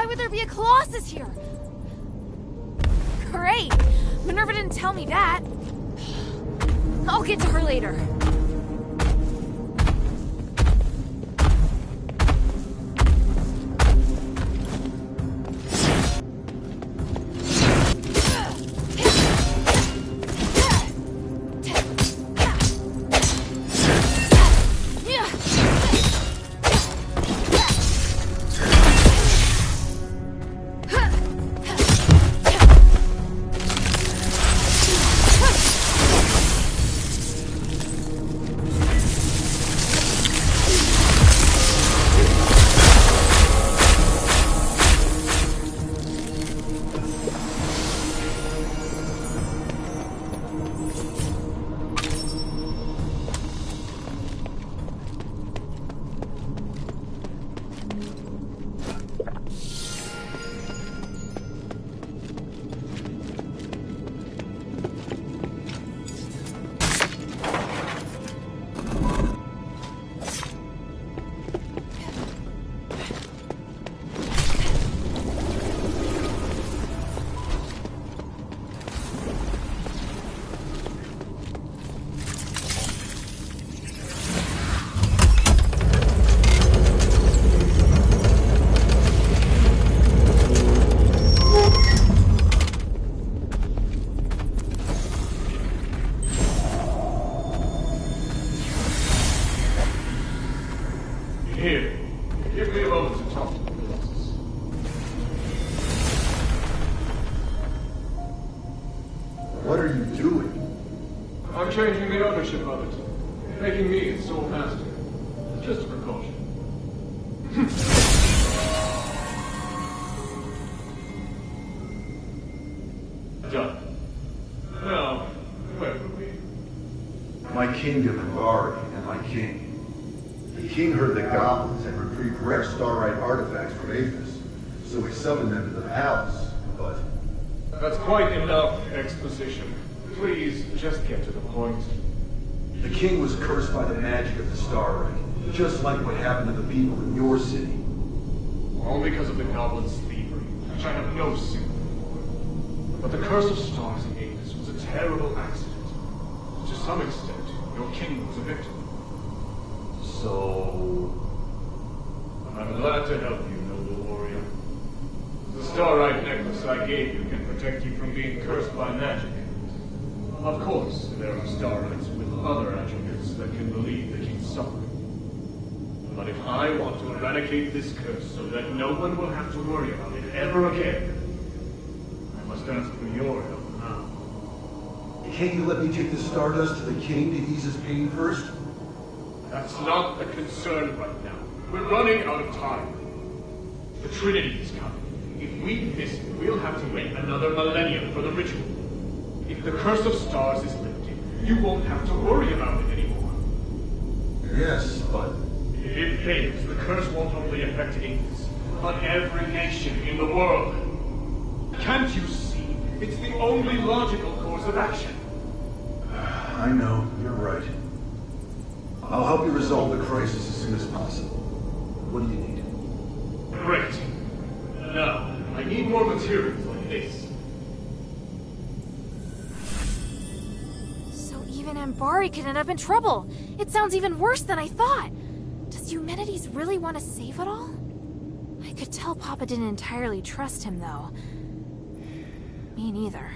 would there be a Colossus here? Great! Minerva didn't tell me that. I'll get to her later. Here, give me a moment to talk to the Colossus. What are you doing? I'm changing the ownership of it, making me its sole master. Just a precaution. Done. Now, where were we? My kingdom and Bari and my king. The king heard the goblins had retrieved rare Starlight artifacts from Aethys, so he summoned them to the palace, but... That's quite enough exposition. Please, just get to the point. The king was cursed by the magic of the Starlight, just like what happened to the people in your city. All because of the goblins' thievery, which I have no sympathy for. But the curse of stars in Aethys was a terrible accident. To some extent, your king was a victim. So... I'm glad to help you, noble warrior. The Starlight necklace I gave you can protect you from being cursed by magic. Of course, there are Starlights with other attributes that can relieve the king's suffering. But if I want to eradicate this curse so that no one will have to worry about it ever again, I must ask for your help now. Can't you let me take the Stardust to the king to ease his pain first? That's not a concern right now. We're running out of time. The Trinity is coming. If we miss it, we'll have to wait another millennium for the ritual. If the Curse of Stars is lifted, you won't have to worry about it anymore. Yes, but... If it fails, the curse won't only affect Aethys, but every nation in the world. Can't you see? It's the only logical course of action. I know, you're right. I'll help you resolve the crisis as soon as possible. What do you need? Great. Now, I need more materials like this. So even Ambari could end up in trouble. It sounds even worse than I thought. Does Eumenides really want to save it all? I could tell Papa didn't entirely trust him, though. Me neither.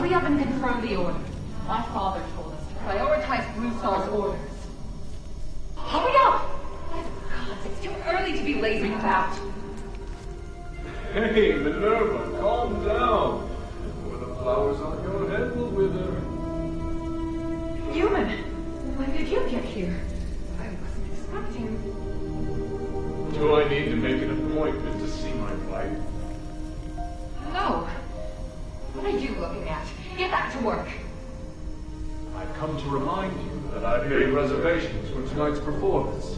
Hurry up and confirm the order. My father told us to prioritize Brusar's orders. Hurry up! God, it's too early to be lazing about. Hey, Minerva, calm down. Or the flowers on your head will wither. Human, when did you get here? I wasn't expecting. Do I need to make an appointment to see my wife? No. What are you looking at? Get back to work. I've come to remind you that I've made reservations for tonight's performance.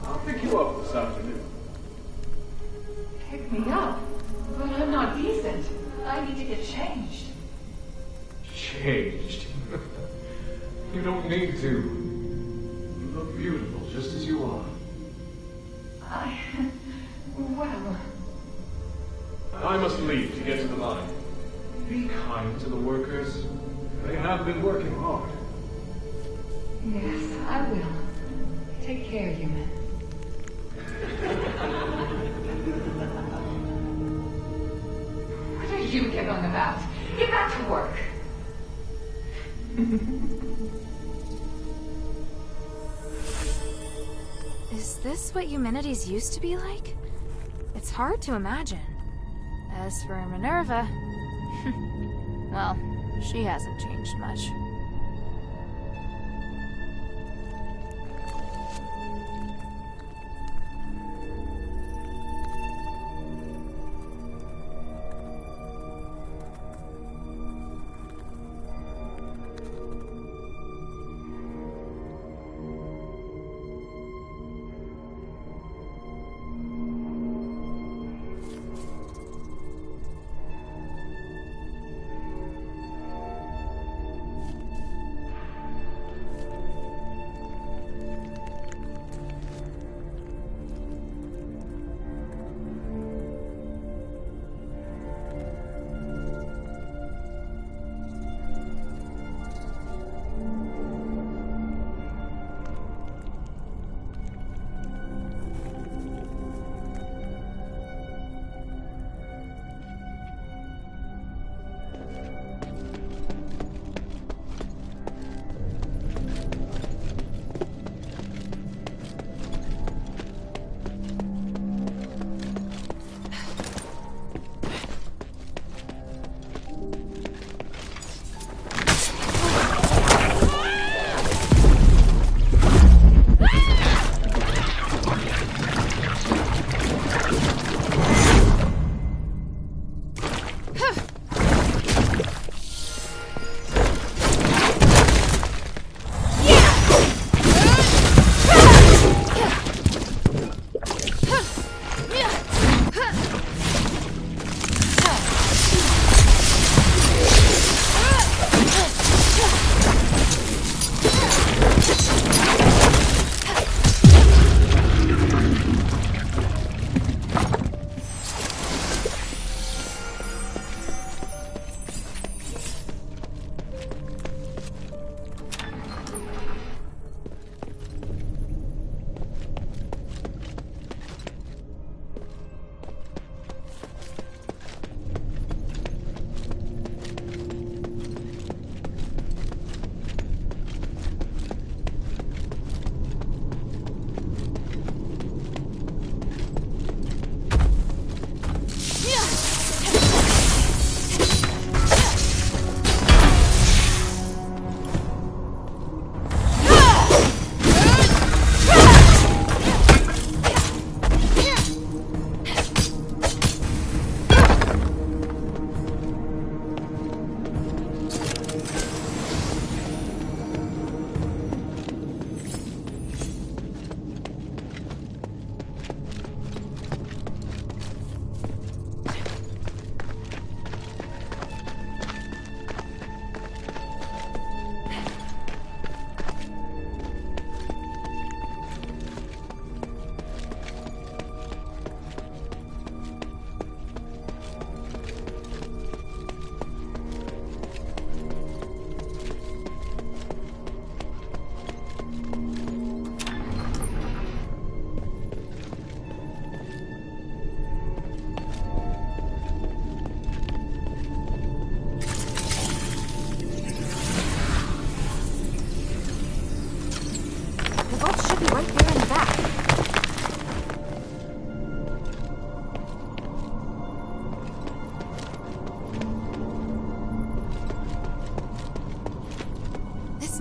I'll pick you up this afternoon. Pick me up? But I'm not decent. I need to get changed. Changed? You don't need to. You look beautiful just as you are. Well... I must leave to get to the mine. Be kind to the workers. They have been working hard. Yes, I will. Take care, human. What are you giggling about? Get back to work. Is this what Eumenides used to be like? It's hard to imagine. As for Minerva... well, she hasn't changed much.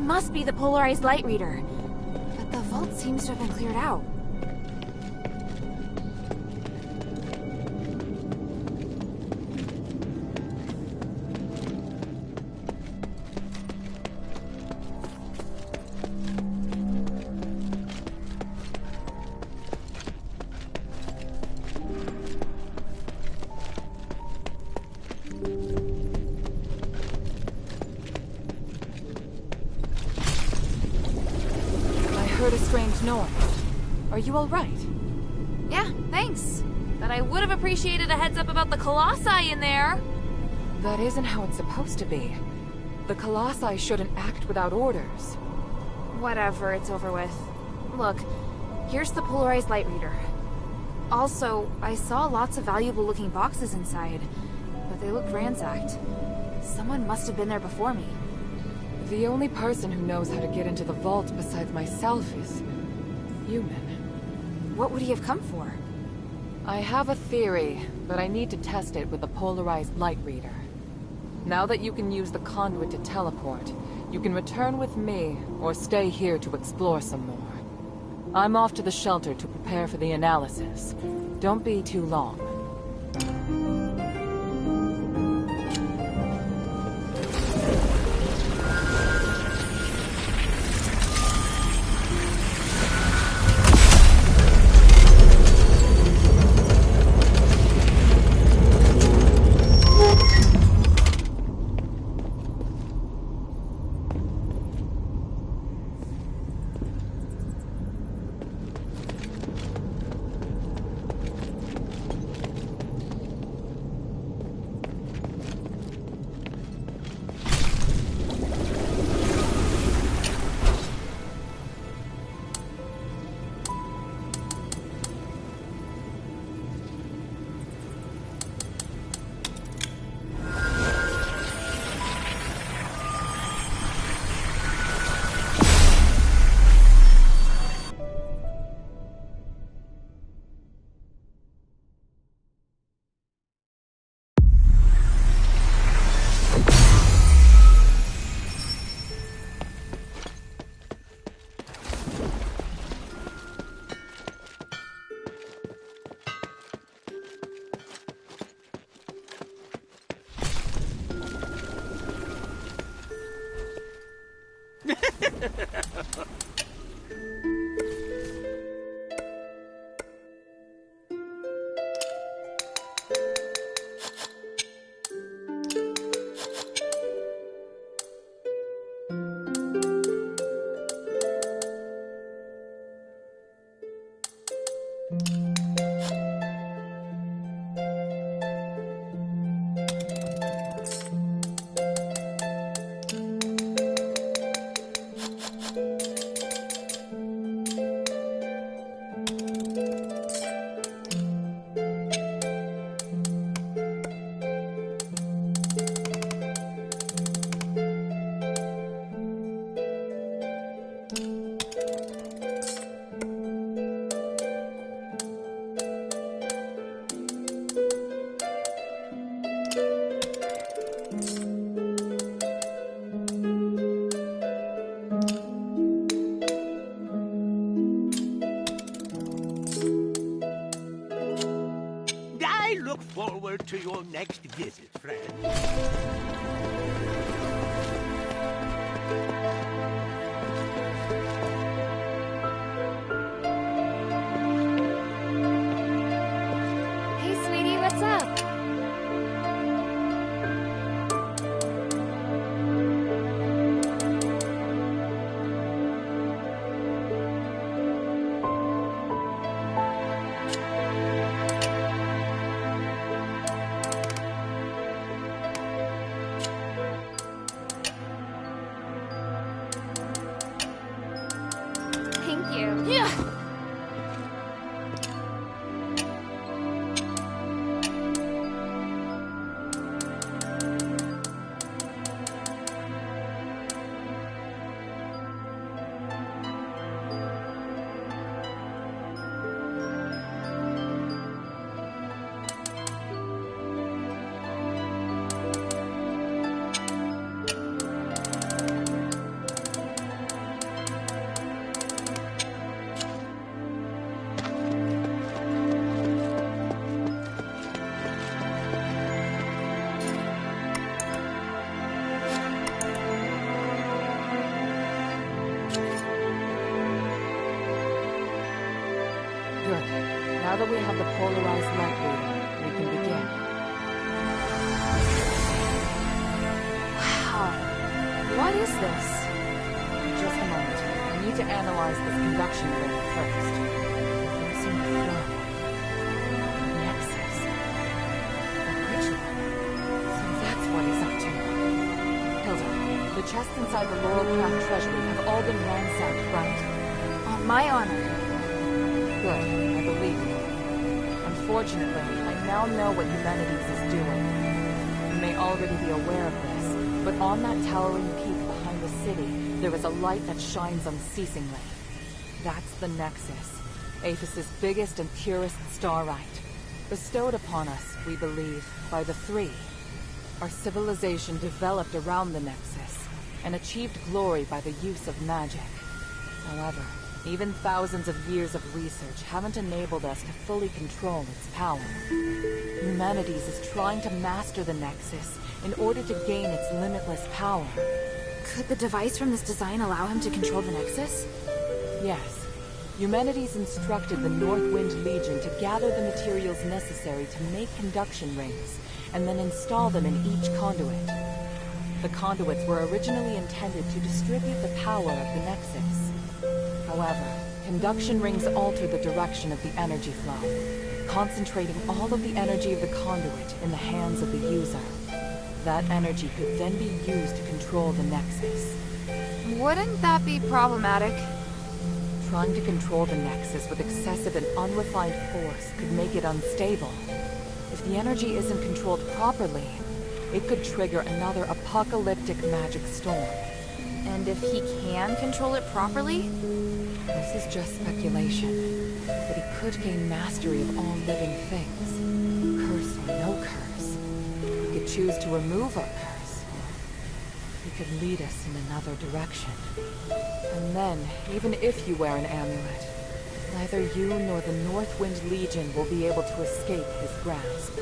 must be the polarized light reader. But the vault seems to have been cleared out. Heard a strange noise. Are you all right? Yeah, thanks. But I would have appreciated a heads up about the Colossi in there. That isn't how it's supposed to be. The Colossi shouldn't act without orders. Whatever, it's over with. Look, here's the polarized light reader. Also, I saw lots of valuable looking boxes inside, but they looked ransacked. Someone must have been there before me. The only person who knows how to get into the vault besides myself is... human. What would he have come for? I have a theory, but I need to test it with the polarized light reader. Now that you can use the conduit to teleport, you can return with me, or stay here to explore some more. I'm off to the shelter to prepare for the analysis. Don't be too long. look forward to your next visit, friend. Hey, sweetie, what's up? polarized light reader, we can begin. Wow. What is this? Just a moment. I need to analyze this conduction ring first. Using the flow. Nexus. A ritual. So that's what he's up to. Hilda, the chests inside the Laurelcraft treasury have all been ransacked, right? On my honor. Good. I believe you. Unfortunately, I now know what Humanities is doing. You may already be aware of this, but on that towering peak behind the city, there is a light that shines unceasingly. That's the Nexus, Aphis's biggest and purest starlight. Bestowed upon us, we believe, by the Three. Our civilization developed around the Nexus, and achieved glory by the use of magic. However, even thousands of years of research haven't enabled us to fully control its power. Humanities is trying to master the Nexus in order to gain its limitless power. Could the device from this design allow him to control the Nexus? Yes. Humanities instructed the Northwind Legion to gather the materials necessary to make conduction rings, and then install them in each conduit. The conduits were originally intended to distribute the power of the Nexus. However, conduction rings alter the direction of the energy flow, concentrating all of the energy of the conduit in the hands of the user. That energy could then be used to control the Nexus. Wouldn't that be problematic? Trying to control the Nexus with excessive and unrefined force could make it unstable. If the energy isn't controlled properly, it could trigger another apocalyptic magic storm. And if he can control it properly? This is just speculation, but he could gain mastery of all living things. Curse or no curse. He could choose to remove our curse. He could lead us in another direction. And then, even if you wear an amulet, neither you nor the Northwind Legion will be able to escape his grasp.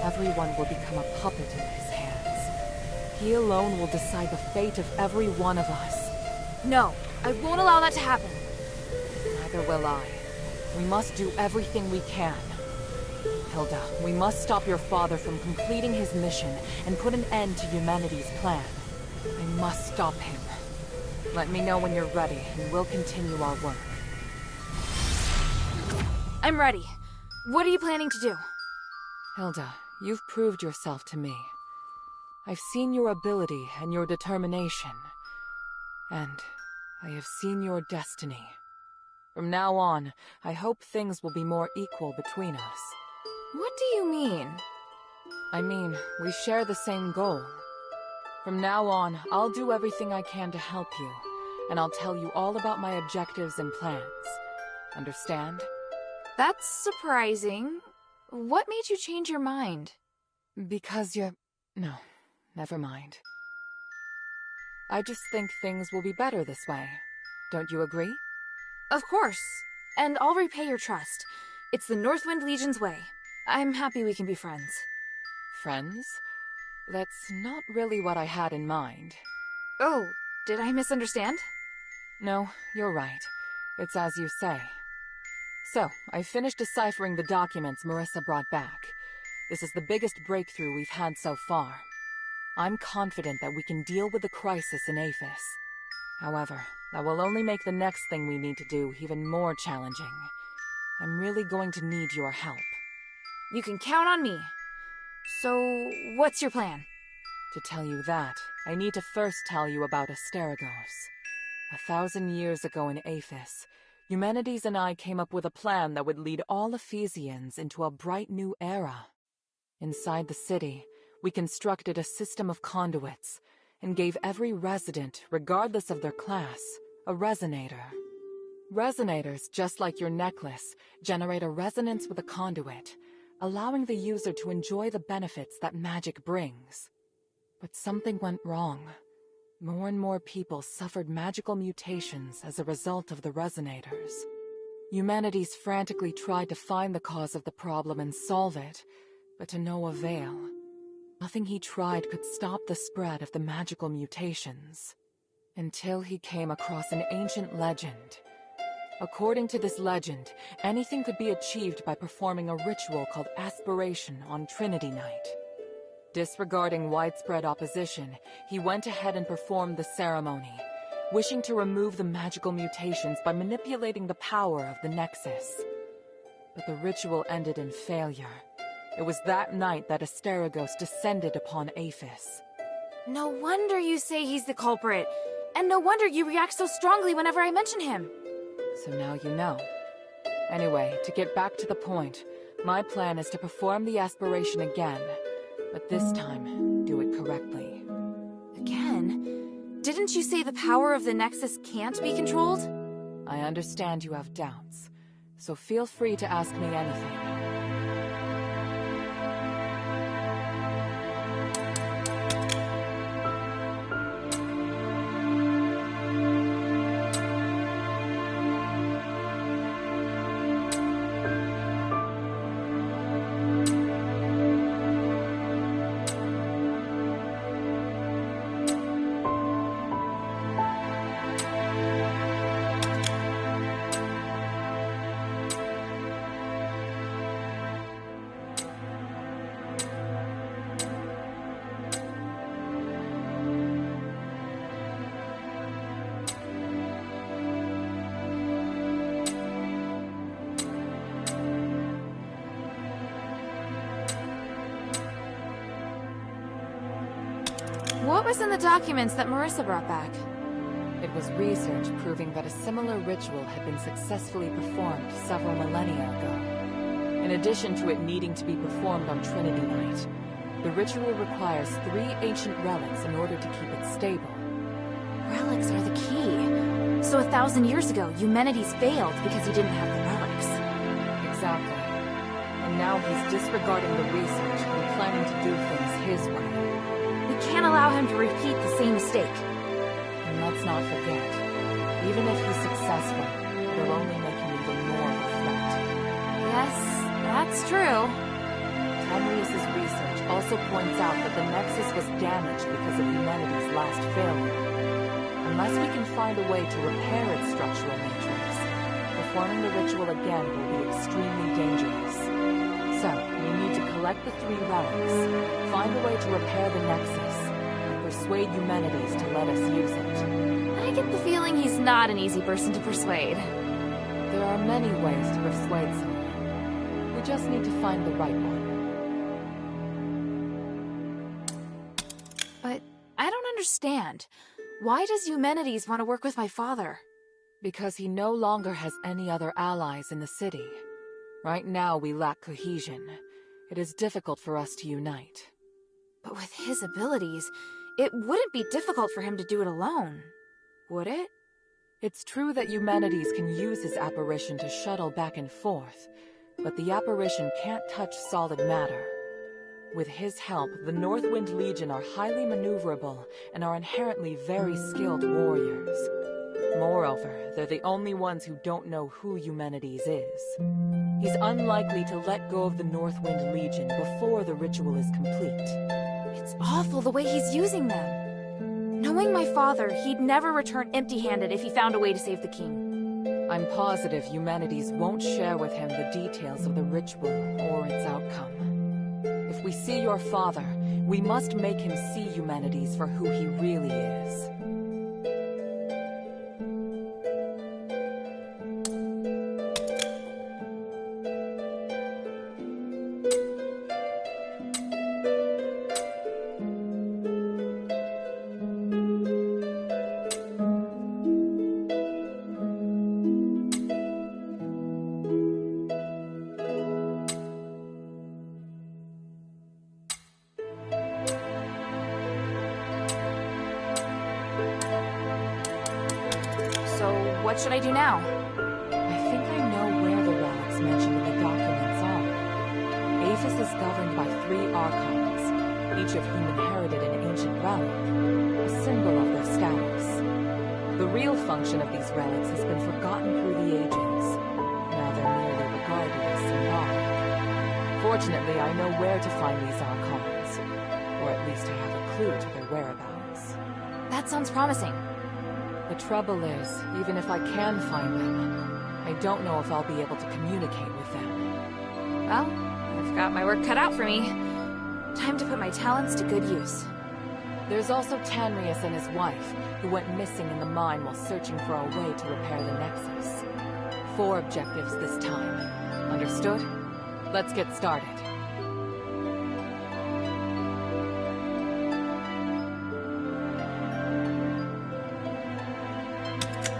Everyone will become a puppet in his hands. He alone will decide the fate of every one of us. No, I won't allow that to happen. Neither will I. We must do everything we can. Hilda, we must stop your father from completing his mission and put an end to humanity's plan. I must stop him. Let me know when you're ready, and we'll continue our work. I'm ready. What are you planning to do? Hilda, you've proved yourself to me. I've seen your ability and your determination. And I have seen your destiny. From now on, I hope things will be more equal between us. What do you mean? I mean, we share the same goal. From now on, I'll do everything I can to help you, and I'll tell you all about my objectives and plans. Understand? That's surprising. What made you change your mind? Because you're... No, never mind. I just think things will be better this way. Don't you agree? Of course. And I'll repay your trust. It's the Northwind Legion's way. I'm happy we can be friends. Friends? That's not really what I had in mind. Oh, did I misunderstand? No, you're right. It's as you say. So, I finished deciphering the documents Marissa brought back. This is the biggest breakthrough we've had so far. I'm confident that we can deal with the crisis in Aphis. However, that will only make the next thing we need to do even more challenging. I'm really going to need your help. You can count on me. So, what's your plan? To tell you that, I need to first tell you about Asterigos. 1,000 years ago in Aphis, Humanities and I came up with a plan that would lead all Ephesians into a bright new era. Inside the city, we constructed a system of conduits and gave every resident, regardless of their class, a resonator. Resonators, just like your necklace, generate a resonance with a conduit, allowing the user to enjoy the benefits that magic brings. But something went wrong. More and more people suffered magical mutations as a result of the resonators. Humanities frantically tried to find the cause of the problem and solve it, but to no avail. Nothing he tried could stop the spread of the magical mutations. Until he came across an ancient legend. According to this legend, anything could be achieved by performing a ritual called Aspiration on Trinity Night. Disregarding widespread opposition, he went ahead and performed the ceremony, wishing to remove the magical mutations by manipulating the power of the Nexus. But the ritual ended in failure. It was that night that Asterigos descended upon Aphis. No wonder you say he's the culprit. And no wonder you react so strongly whenever I mention him. So now you know. Anyway, to get back to the point, my plan is to perform the aspiration again, but this time, do it correctly. Again? Didn't you say the power of the Nexus can't be controlled? I understand you have doubts, so feel free to ask me anything. What was in the documents that Marissa brought back? It was research proving that a similar ritual had been successfully performed several millennia ago. In addition to it needing to be performed on Trinity Night, the ritual requires 3 ancient relics in order to keep it stable. Relics are the key. So 1,000 years ago, Eumenides failed because he didn't have the relics. Exactly. And now he's disregarding the research and planning to do things his way. We can't allow him to repeat the same mistake. And let's not forget, even if he's successful, it'll only make him even more of a threat. Yes, that's true. Tamrius's research also points out that the Nexus was damaged because of humanity's last failure. Unless we can find a way to repair its structural matrix, performing the ritual again will be extremely dangerous. So, we need to collect the 3 relics, find a way to repair the Nexus, and persuade Eumenides to let us use it. I get the feeling he's not an easy person to persuade. There are many ways to persuade someone. We just need to find the right one. But I don't understand. Why does Eumenides want to work with my father? Because he no longer has any other allies in the city. Right now, we lack cohesion. It is difficult for us to unite. But with his abilities, it wouldn't be difficult for him to do it alone, would it? It's true that Eumenides can use his apparition to shuttle back and forth, but the apparition can't touch solid matter. With his help, the Northwind Legion are highly maneuverable and are inherently very skilled warriors. Moreover, they're the only ones who don't know who Eumenides is. He's unlikely to let go of the Northwind Legion before the ritual is complete. It's awful the way he's using them. Knowing my father, he'd never return empty-handed if he found a way to save the king. I'm positive Eumenides won't share with him the details of the ritual or its outcome. If we see your father, we must make him see Eumenides for who he really is. What should I do now? I think I know where the relics mentioned in the documents are. Aphis is governed by 3 Archons, each of whom inherited an ancient relic, a symbol of their status. The real function of these relics has been forgotten through the ages. Now they're merely regarded as symbolic. Fortunately, I know where to find these Archons, or at least I have a clue to their whereabouts. That sounds promising. The trouble is, even if I can find them, I don't know if I'll be able to communicate with them. Well, I've got my work cut out for me. Time to put my talents to good use. There's also Tanrius and his wife, who went missing in the mine while searching for a way to repair the Nexus. 4 objectives this time. Understood? Let's get started.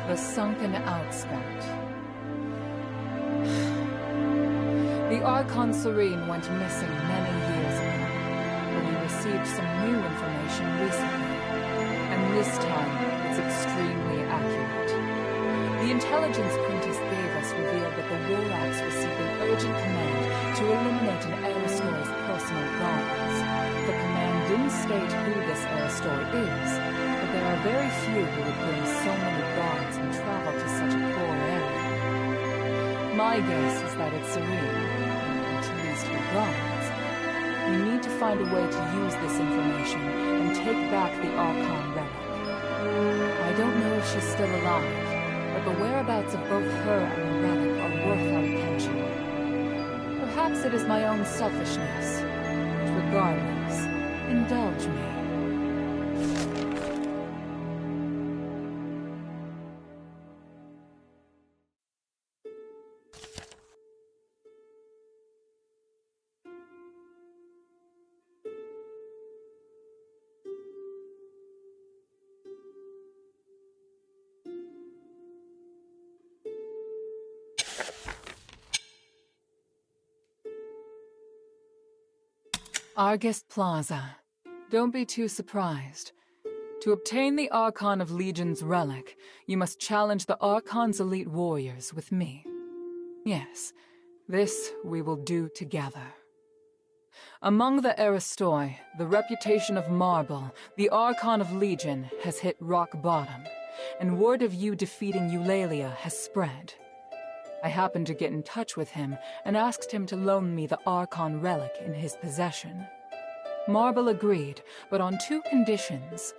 The Sunken Outspout. The Archon Serene went missing many years ago, but we received some new information recently, and this time it's extremely accurate. The intelligence Quintus gave us revealed that the Warrax received an urgent command to eliminate an Aristor's personal guards. The command didn't state who this Aristor is, but there are very few who would bring so many guards and travel to such a poor area. My guess is that it's Serene, at least her guards. We need to find a way to use this information and take back the Archon relic. I don't know if she's still alive, but the whereabouts of both her and the relic are worth our attention. Perhaps it is my own selfishness, but regardless, indulge me. Argus Plaza. Don't be too surprised. To obtain the Archon of Legion's relic, you must challenge the Archon's elite warriors with me. Yes, this we will do together. Among the Aristoi, the reputation of Marble, the Archon of Legion, has hit rock bottom, and word of you defeating Eulalia has spread. I happened to get in touch with him and asked him to loan me the Archon relic in his possession. Marble agreed, but on 2 conditions.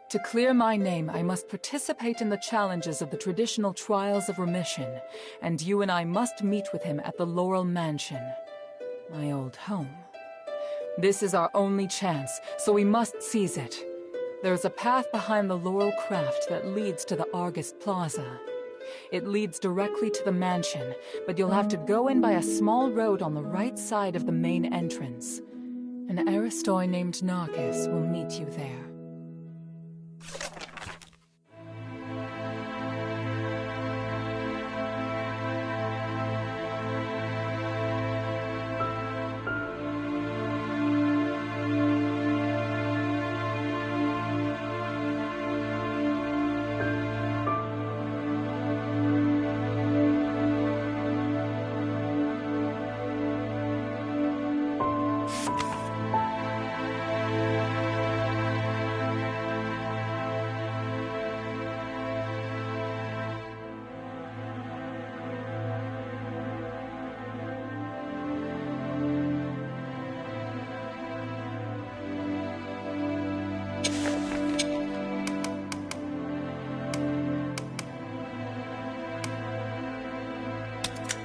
To clear my name, I must participate in the challenges of the traditional Trials of Remission, and you and I must meet with him at the Laurel Mansion, my old home. This is our only chance, so we must seize it. There's a path behind the Laurel Craft that leads to the Argus Plaza. It leads directly to the mansion, but you'll have to go in by a small road on the right side of the main entrance. An Aristoi named Narcus will meet you there.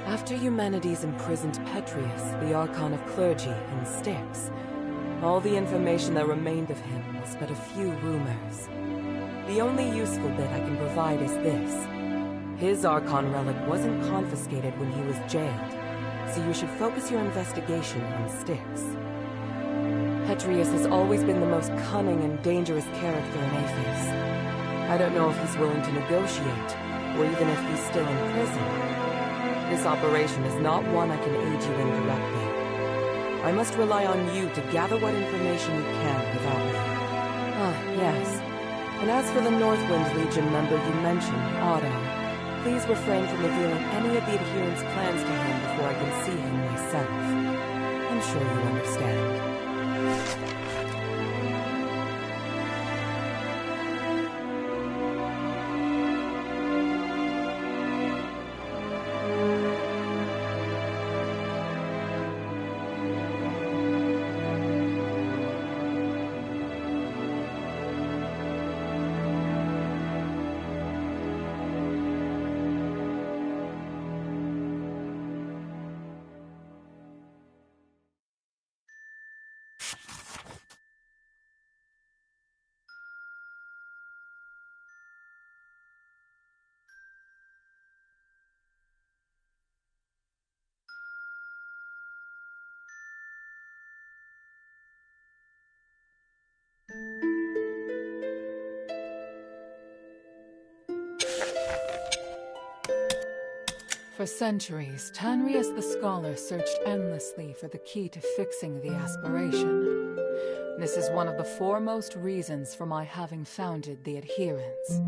After Eumenides imprisoned Petrius, the Archon of Clergy, in Styx, all the information that remained of him was but a few rumors. The only useful bit I can provide is this. His Archon relic wasn't confiscated when he was jailed, so you should focus your investigation on Styx. Petrius has always been the most cunning and dangerous character in Athos. I don't know if he's willing to negotiate, or even if he's still in prison. This operation is not one I can aid you in directly. I must rely on you to gather what information you can without me. Ah, yes. And as for the Northwind Legion member you mentioned, Otto, please refrain from revealing any of the adherents' plans to him before I can see him myself. I'm sure you understand. For centuries, Tanrius the Scholar searched endlessly for the key to fixing the aspiration. This is one of the foremost reasons for my having founded the Adherents.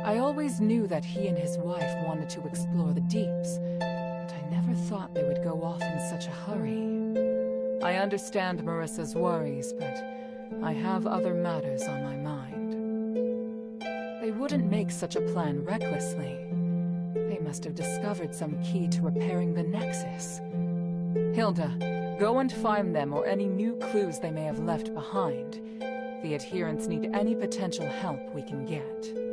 I always knew that he and his wife wanted to explore the deeps, but I never thought they would go off in such a hurry. I understand Marissa's worries, but I have other matters on my mind. They wouldn't make such a plan recklessly. They must have discovered some key to repairing the Nexus. Hilda, go and find them or any new clues they may have left behind. The Adherents need any potential help we can get.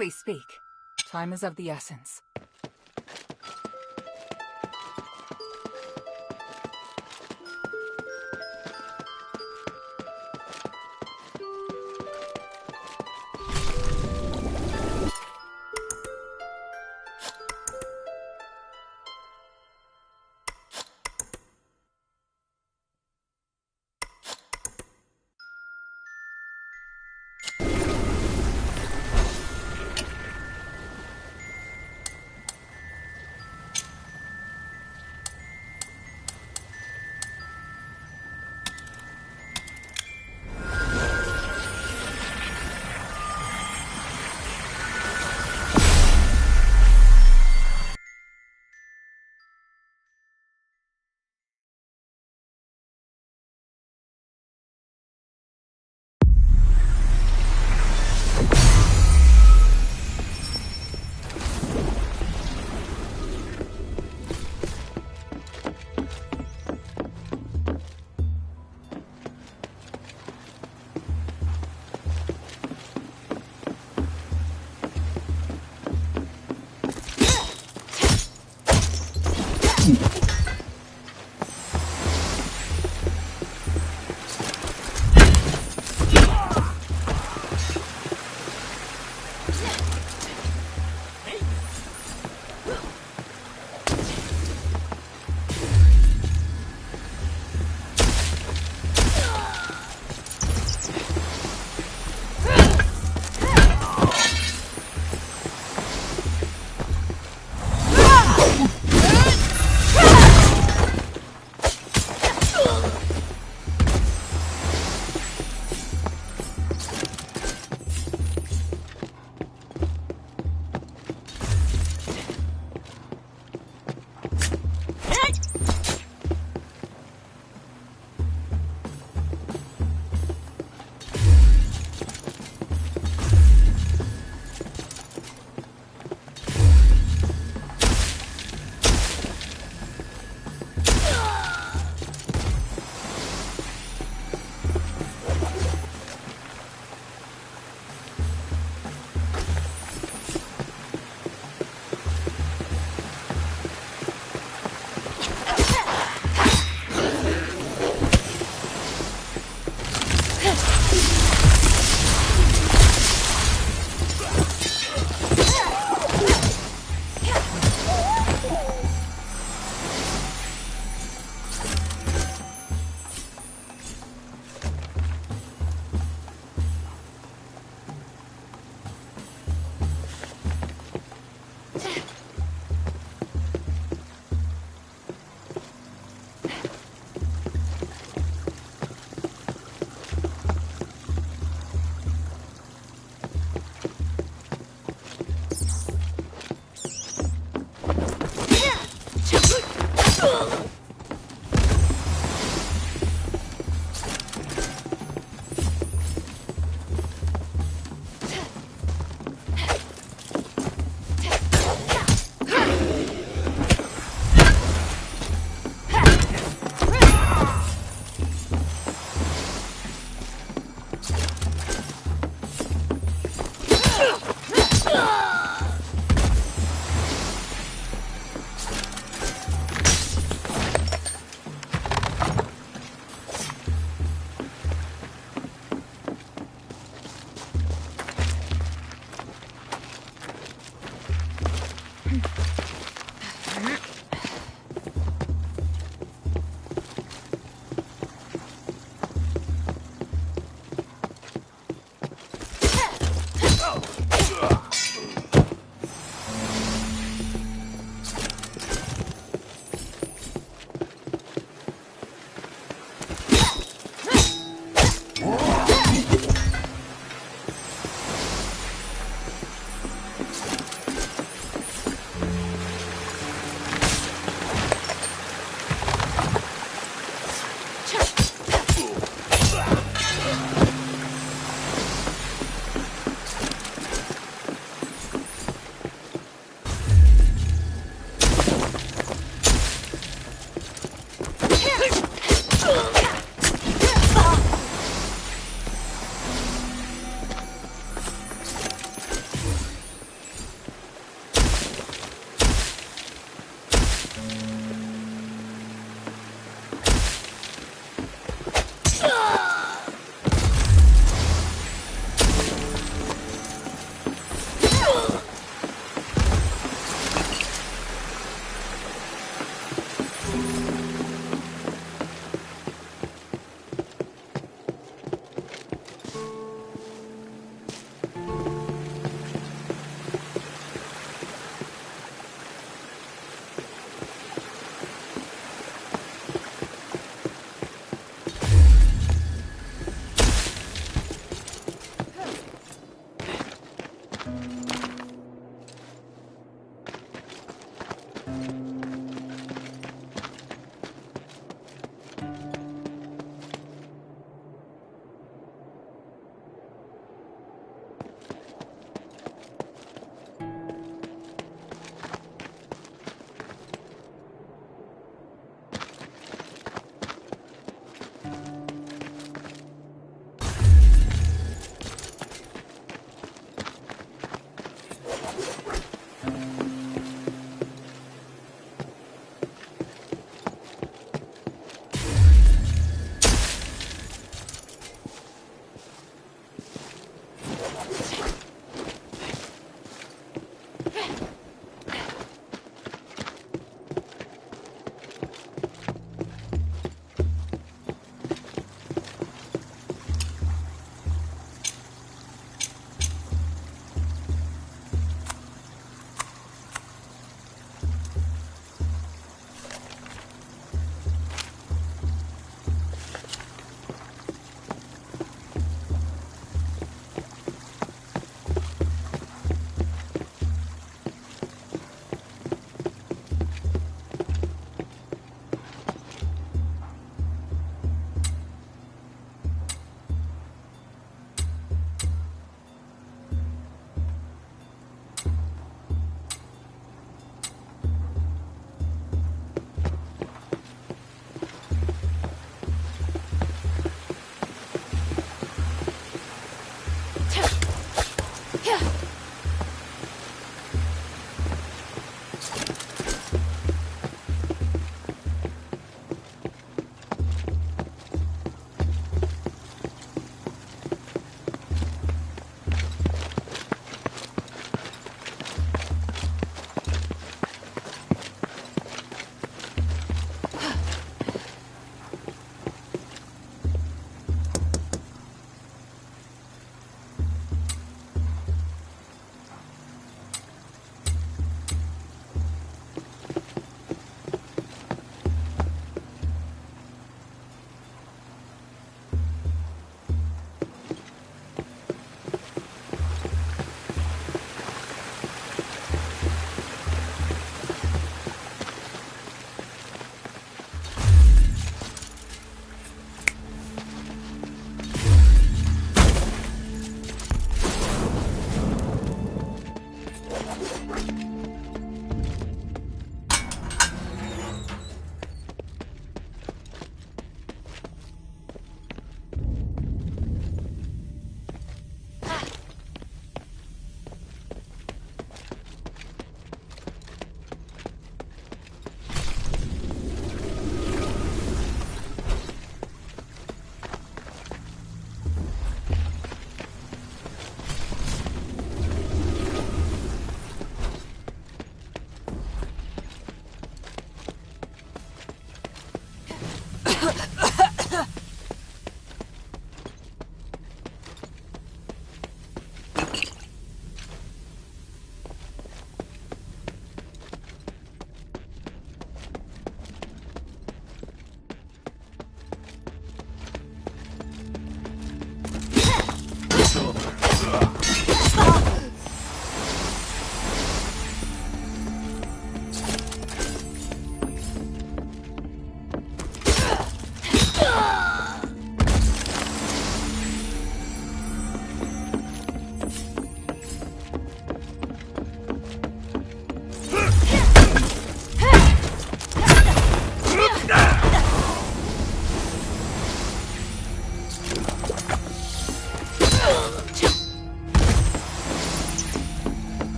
Please speak. Time is of the essence.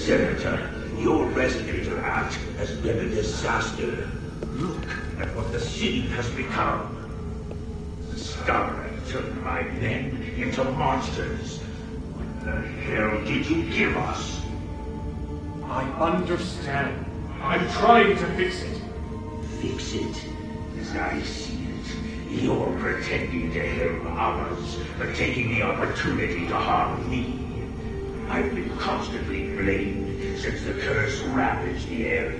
Senator, your replicator act has been a disaster. Look at what the city has become. The Starlight turned my men into monsters. What the hell did you give us? I understand. I'm trying to fix it. Fix it? As I see it, you're pretending to help others, but taking the opportunity to harm me. I've been constantly blamed since the curse ravaged the area.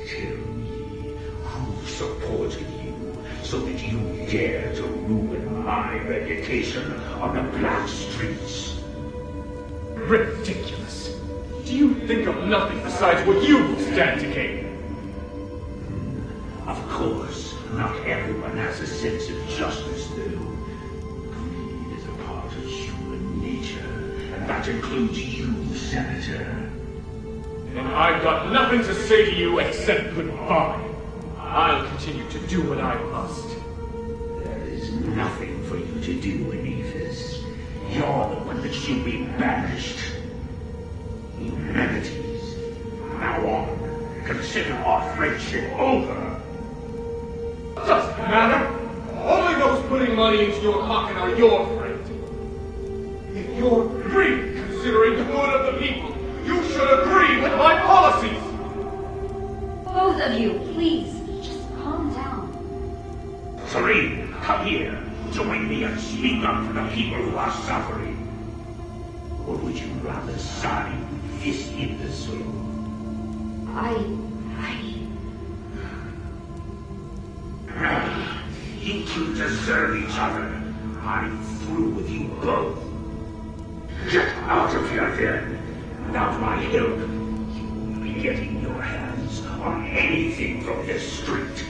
Tell me, who supported you so that you dare to ruin my reputation on the Black Streets. Ridiculous. Do you think of nothing besides what you will stand to gain? Of course, not everyone has a sense of justice, though. Greed is a part of human nature, and that includes you, Senator. And I've got nothing to say to you except goodbye. I'll continue to do what I must. There is nothing for you to do, Anaphis. You're the one that should be banished. Humanities. Now on, consider our friendship over. Doesn't matter. Only those putting money into your pocket are your friends. If you're really considering the good of the people, you should agree with my policies. Both of you, please, just calm down. Serene, come here. Join me and speak up for the people who are suffering. Or would you rather side with this imbecile? You two deserve each other. I'm through with you both. Get out of here then. Without my help, you won't be getting your hands on anything from this street.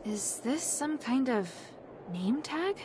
Is this some kind of name tag?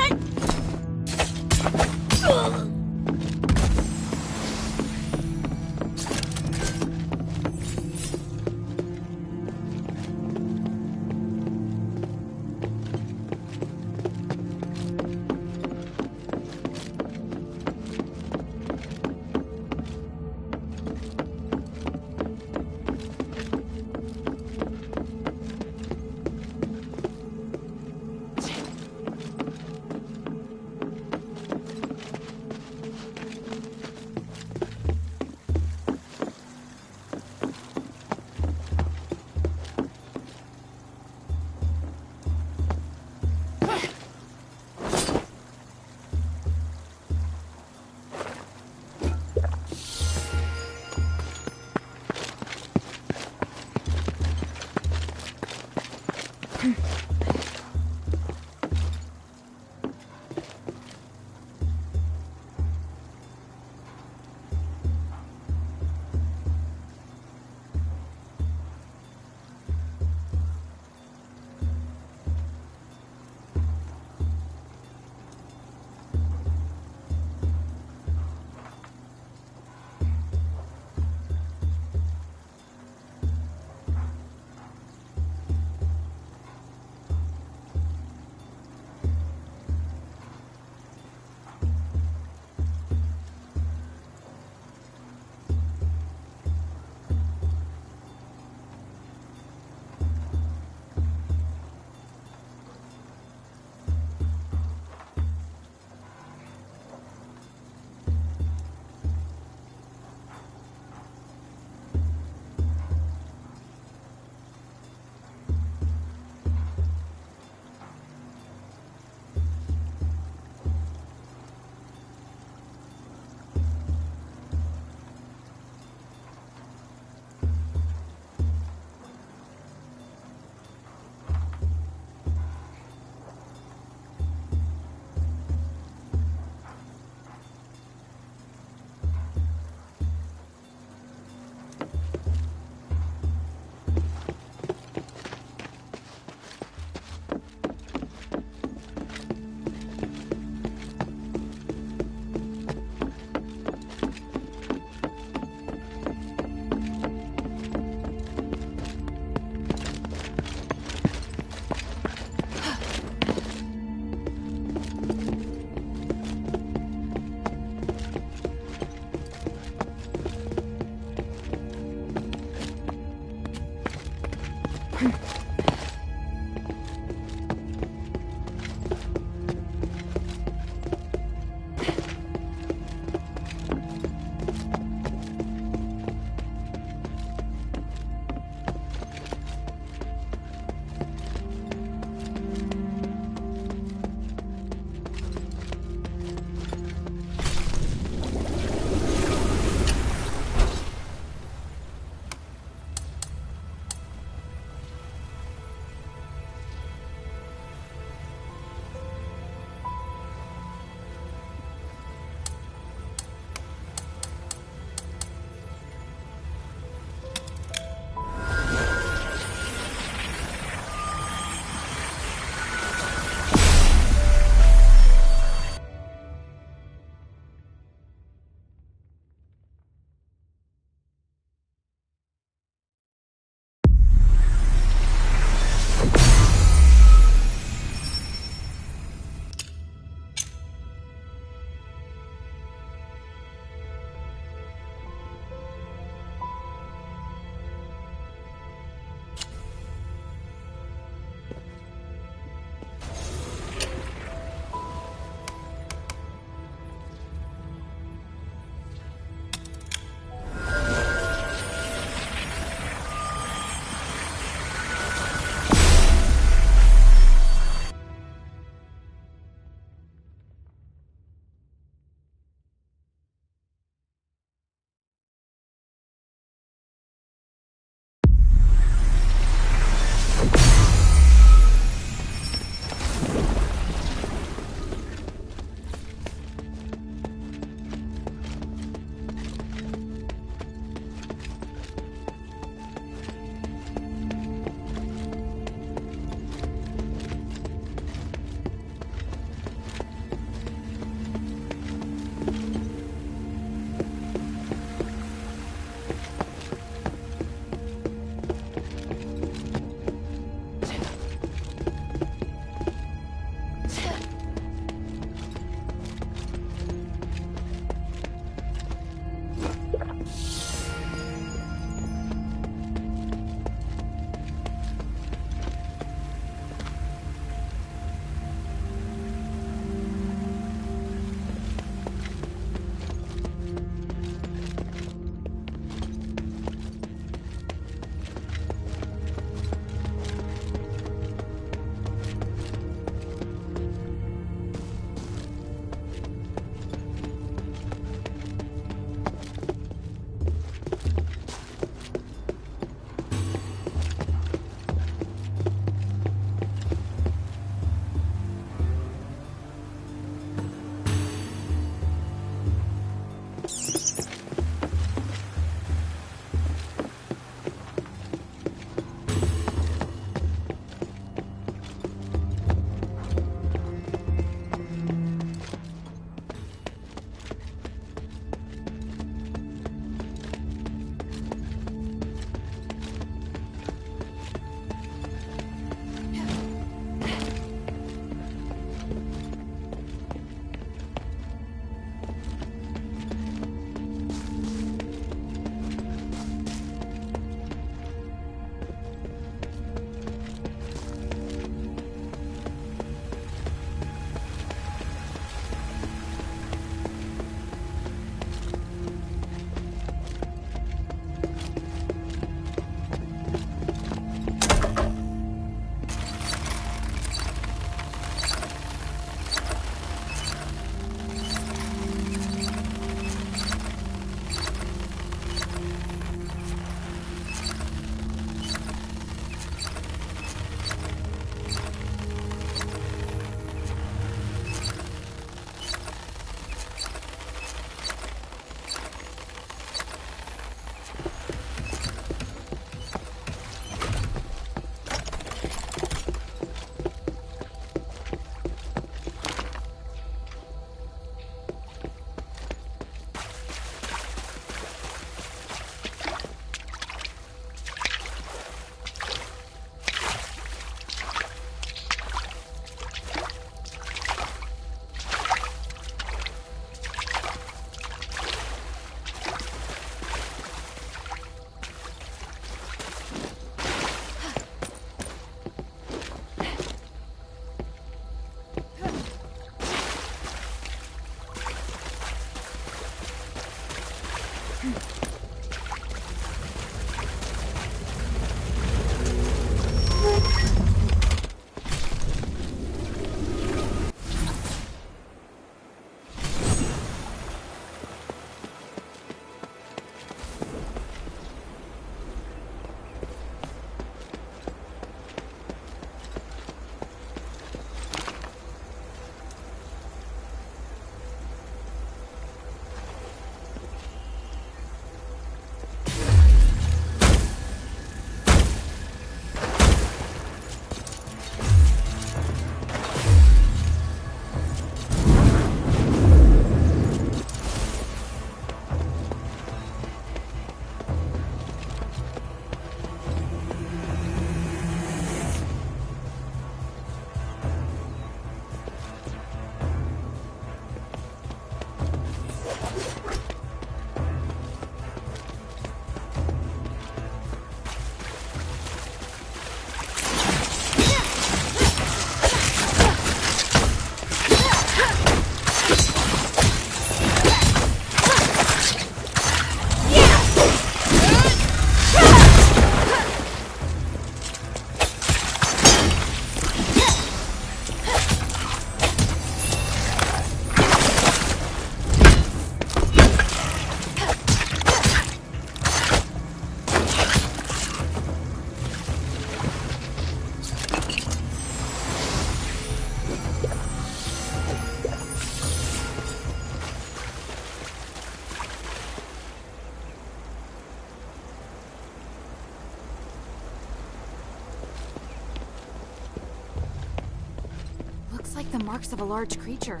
like the marks of a large creature.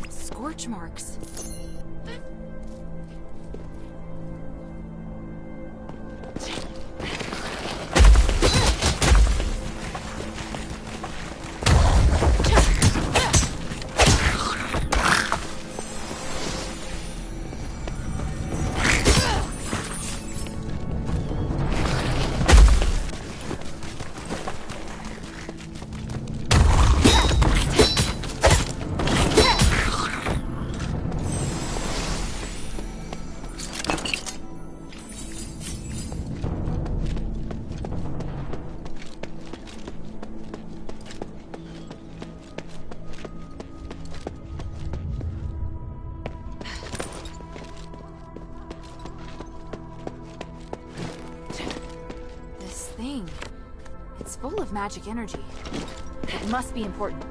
Scorch marks. It's full of magic energy. It must be important.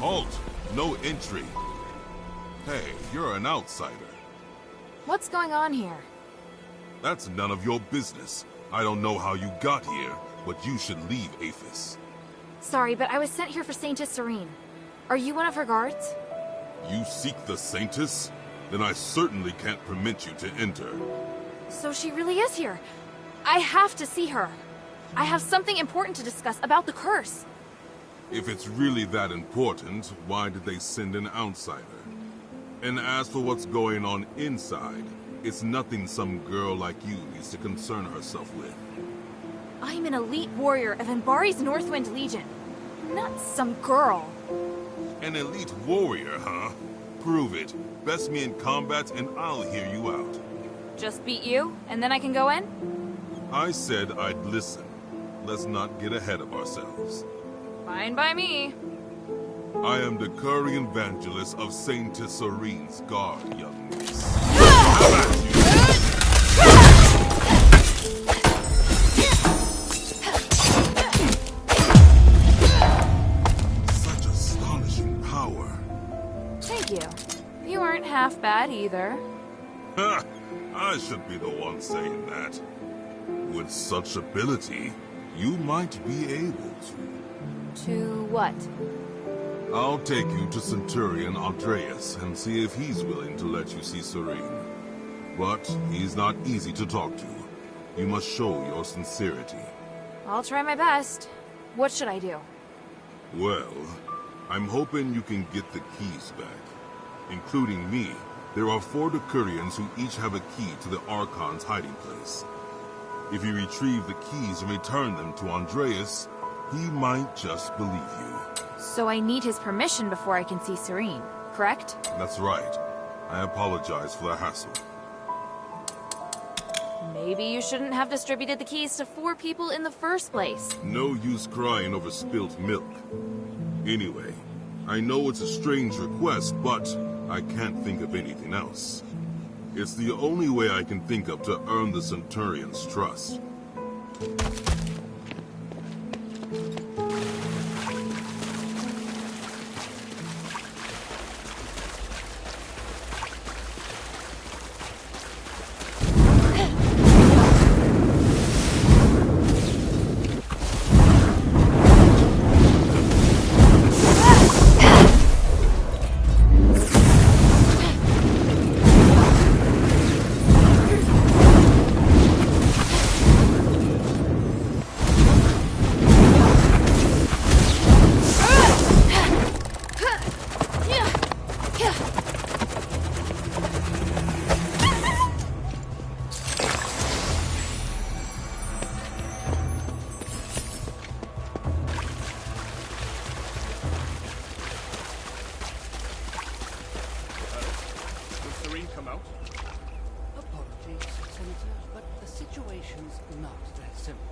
Halt! No entry. Hey, you're an outsider. What's going on here? That's none of your business. I don't know how you got here, but you should leave Aphis. Sorry, but I was sent here for Saintess Serene. Are you one of her guards? You seek the Saintess? Then I certainly can't permit you to enter. So she really is here. I have to see her. I have something important to discuss about the curse. If it's really that important, why did they send an outsider? And as for what's going on inside, it's nothing some girl like you needs to concern herself with. I'm an elite warrior of Anbari's Northwind Legion, not some girl. An elite warrior, huh? Prove it. Best me in combat and I'll hear you out. Just beat you, and then I can go in? I said I'd listen. Let's not get ahead of ourselves. Fine by me. I am the Curian Evangelist of Saintess Serene's guard, young miss. How about you? Such astonishing power. Thank you. You aren't half bad either. Ha! I should be the one saying that. With such ability, you might be able to. To what? I'll take you to Centurion Andreas and see if he's willing to let you see Serene. But he's not easy to talk to. You must show your sincerity. I'll try my best. What should I do? Well, I'm hoping you can get the keys back. Including me, there are 4 Decurions who each have a key to the Archon's hiding place. If you retrieve the keys and return them to Andreas, he might just believe you. So I need his permission before I can see Serene, correct? That's right. I apologize for the hassle. Maybe you shouldn't have distributed the keys to 4 people in the first place. No use crying over spilt milk. Anyway, I know it's a strange request, but I can't think of anything else. It's the only way I can think of to earn the Centurion's trust. Apologies, Senator, but the situation's not that simple.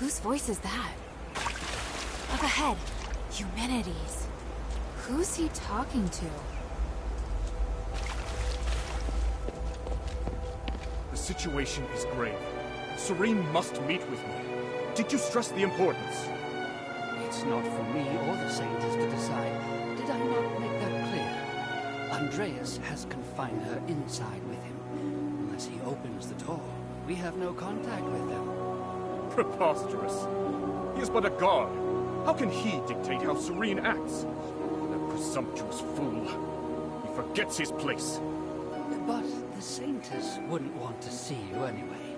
Whose voice is that? Up ahead. Eumenides. Who's he talking to? The situation is grave. Serene must meet with me. Did you stress the importance? It's not for me or the Saints to decide. Did I not make that clear? Andreas has confined her inside with him. Unless he opens the door, we have no contact with them. Preposterous. He is but a guard. How can he dictate how Serene acts? That presumptuous fool. He forgets his place. But the Saintess wouldn't want to see you anyway.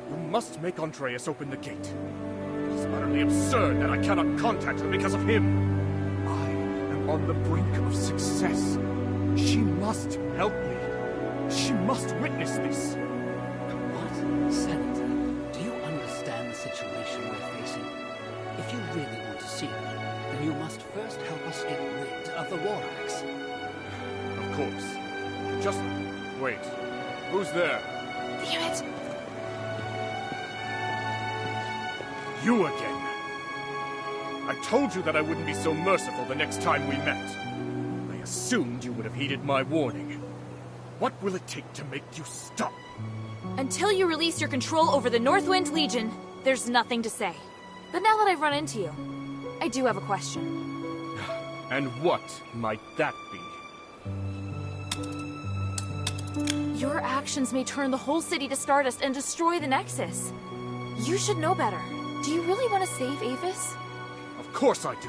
You must make Andreas open the gate. It is utterly absurd that I cannot contact her because of him. I am on the brink of success. She must help me. She must witness this. What? Senator, do you understand the situation we're facing? If you really want to see her, then you must first help us get rid of the War Axe. Of course. Just wait. Who's there? Damn it! You again. I told you that I wouldn't be so merciful the next time we met. I assumed you would have heeded my warning. What will it take to make you stop? Until you release your control over the Northwind Legion, there's nothing to say. But now that I've run into you, I do have a question. And what might that be? Your actions may turn the whole city to Stardust and destroy the Nexus. You should know better. Do you really want to save Avis? Of course I do.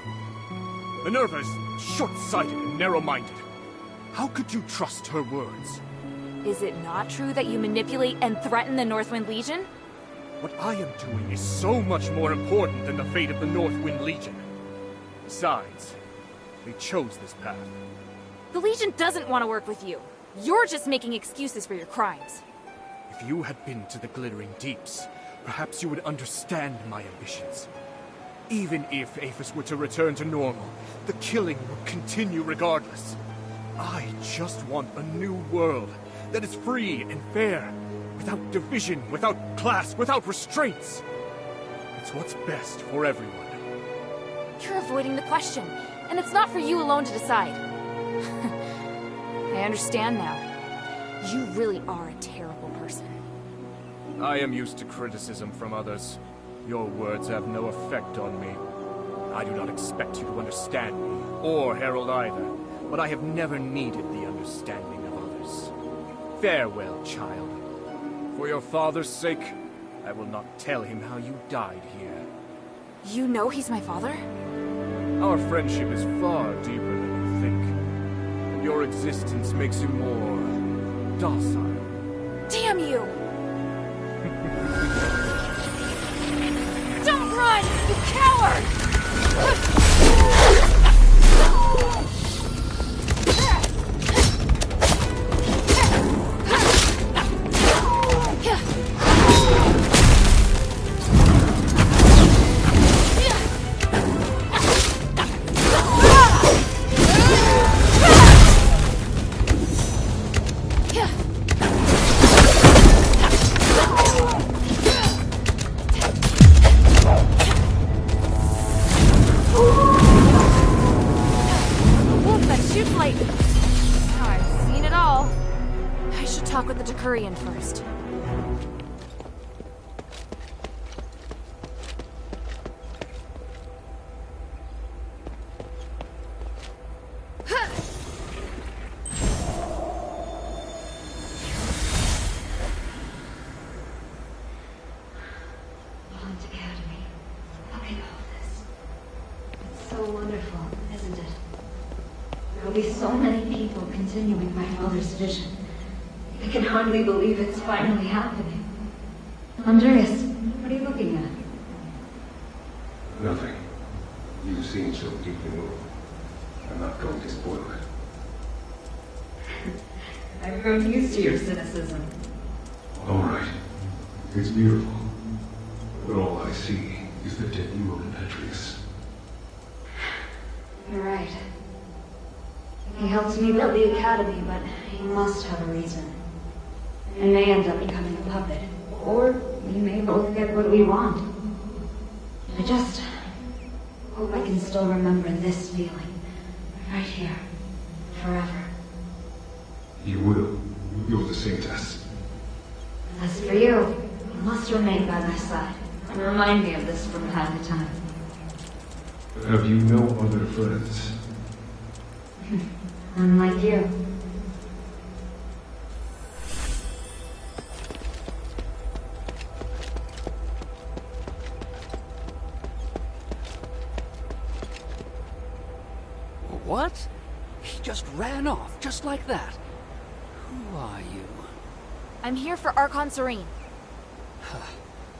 Minerva is short-sighted and narrow-minded. How could you trust her words? Is it not true that you manipulate and threaten the Northwind Legion? What I am doing is so much more important than the fate of the Northwind Legion. Besides, they chose this path. The Legion doesn't want to work with you. You're just making excuses for your crimes. If you had been to the Glittering Deeps, perhaps you would understand my ambitions. Even if Aphis were to return to normal, the killing would continue regardless. I just want a new world that is free and fair, without division, without class, without restraints. It's what's best for everyone. You're avoiding the question, and it's not for you alone to decide. I understand now. You really are a terrible person. I am used to criticism from others. Your words have no effect on me. I do not expect you to understand me, or Herald either, but I have never needed the understanding of others. Farewell, child. For your father's sake, I will not tell him how you died here. You know he's my father? Our friendship is far deeper than you think, and your existence makes you more docile. Damn you! Don't run, you coward! Talk with the Decurion first. Academy. Look at all this. It's so wonderful, isn't it? There will be so many people continuing my father's vision. I can hardly believe it's finally happening. Andreas, what are you looking at? Nothing. You seem so deeply moved. I'm not going to spoil it. I've grown used to your cynicism. All right. It's beautiful. But all I see is the dead evil in Petrius. You're right. He helped me build the Academy, but he must have a reason. And may end up becoming a puppet. Or we may both get what we want. I just hope I can still remember this feeling. Right here. Forever. You will. You're the Saintess. As for you, you must remain by my side. And remind me of this from time to time. Have you no other friends? Unlike you. What? He just ran off, just like that. Who are you? I'm here for Archon Serene.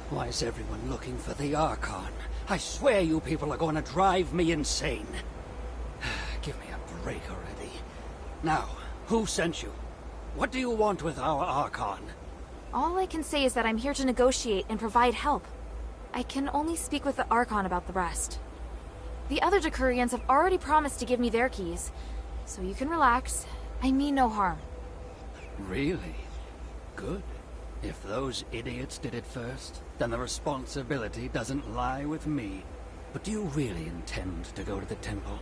Why is everyone looking for the Archon? I swear you people are going to drive me insane. Give me a break already. Now, who sent you? What do you want with our Archon? All I can say is that I'm here to negotiate and provide help. I can only speak with the Archon about the rest. The other Decurions have already promised to give me their keys, so you can relax. I mean no harm. Really? Good. If those idiots did it first, then the responsibility doesn't lie with me. But do you really intend to go to the temple?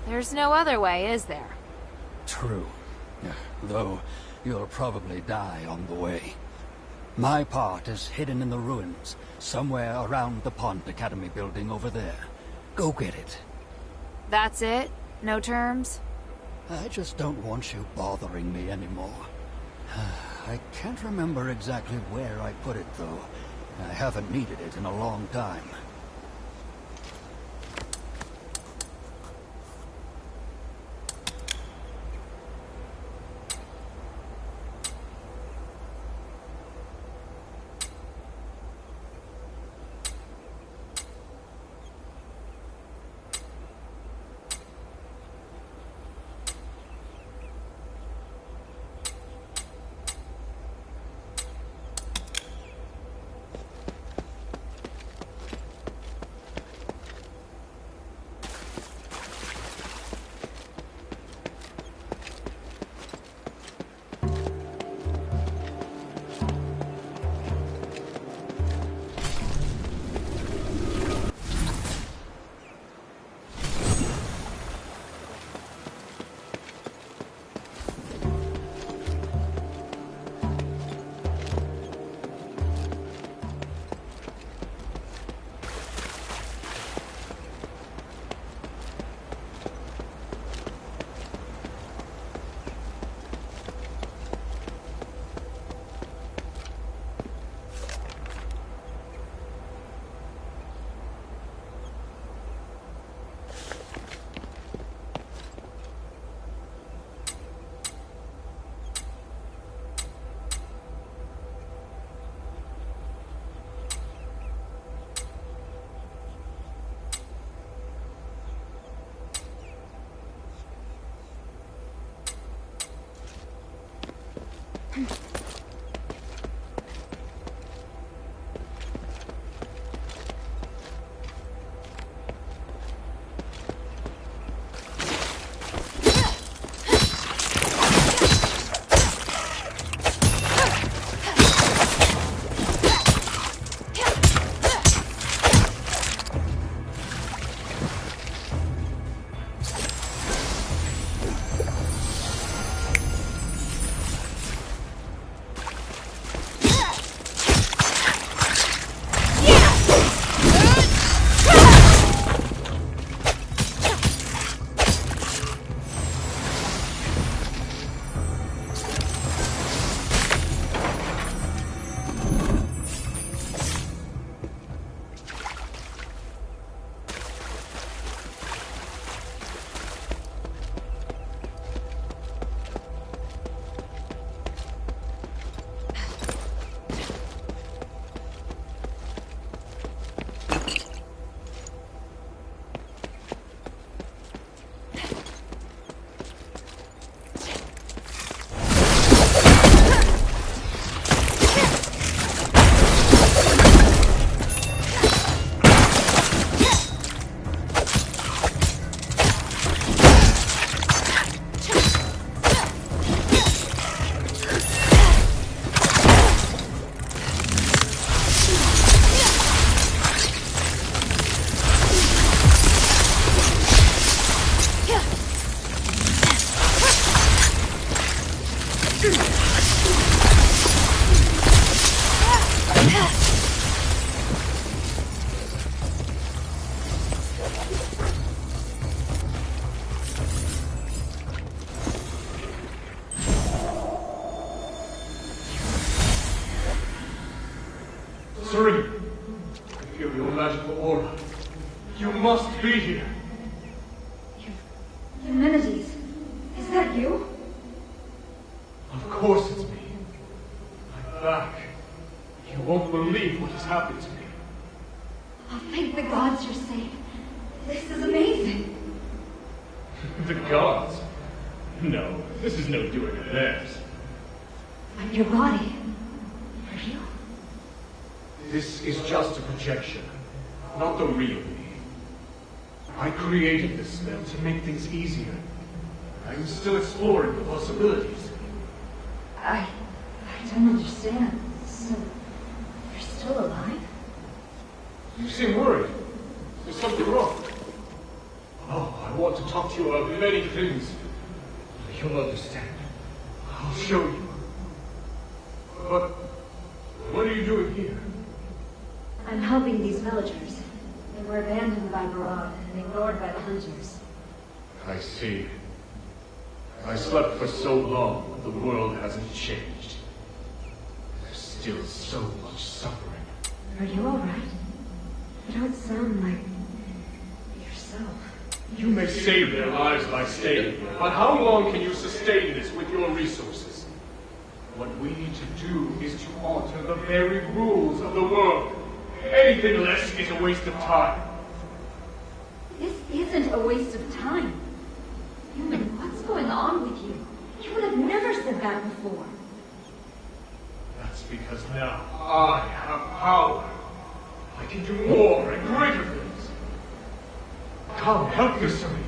There's no other way, is there? True. Though, you'll probably die on the way. My part is hidden in the ruins, somewhere around the Pond Academy building over there. Go get it. That's it? No terms? I just don't want you bothering me anymore. I can't remember exactly where I put it, though. I haven't needed it in a long time. Serene, I feel your magical aura. You must be here. Eumenides, is that you? Of course it's me. I'm back. You won't believe what has happened to me. Oh, thank the gods you're safe. This is amazing. The gods? No, this is no doing of theirs. But your body, are you? This is just a projection, not the real me. I created this spell to make things easier. I'm still exploring the possibilities. I don't understand. So, you're still alive? You seem worried. Is something wrong? Oh, I want to talk to you about many things. You'll understand. I'll show you. But what are you doing here? I'm helping these villagers. They were abandoned by Barad and ignored by the hunters. I see. I slept for so long, but the world hasn't changed. There's still so much suffering. Are you alright? You don't sound like yourself. You may save their lives by staying here, but how long can you sustain this with your resources? What we need to do is to alter the very rules of the world. Anything less is a waste of time. This isn't a waste of time. Human, what's going on with you? You would have never said that before. That's because now I have power. I can do more and greater things. Come, help me, Serene.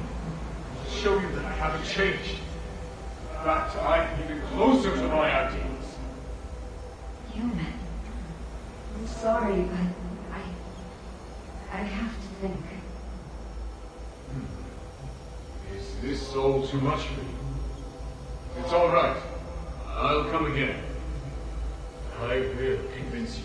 I'll show you that I haven't changed. In fact, I'm even closer to my ideals. Human. I'm sorry, but I have to think. Is this all too much for you? It's all right. I'll come again. I will convince you.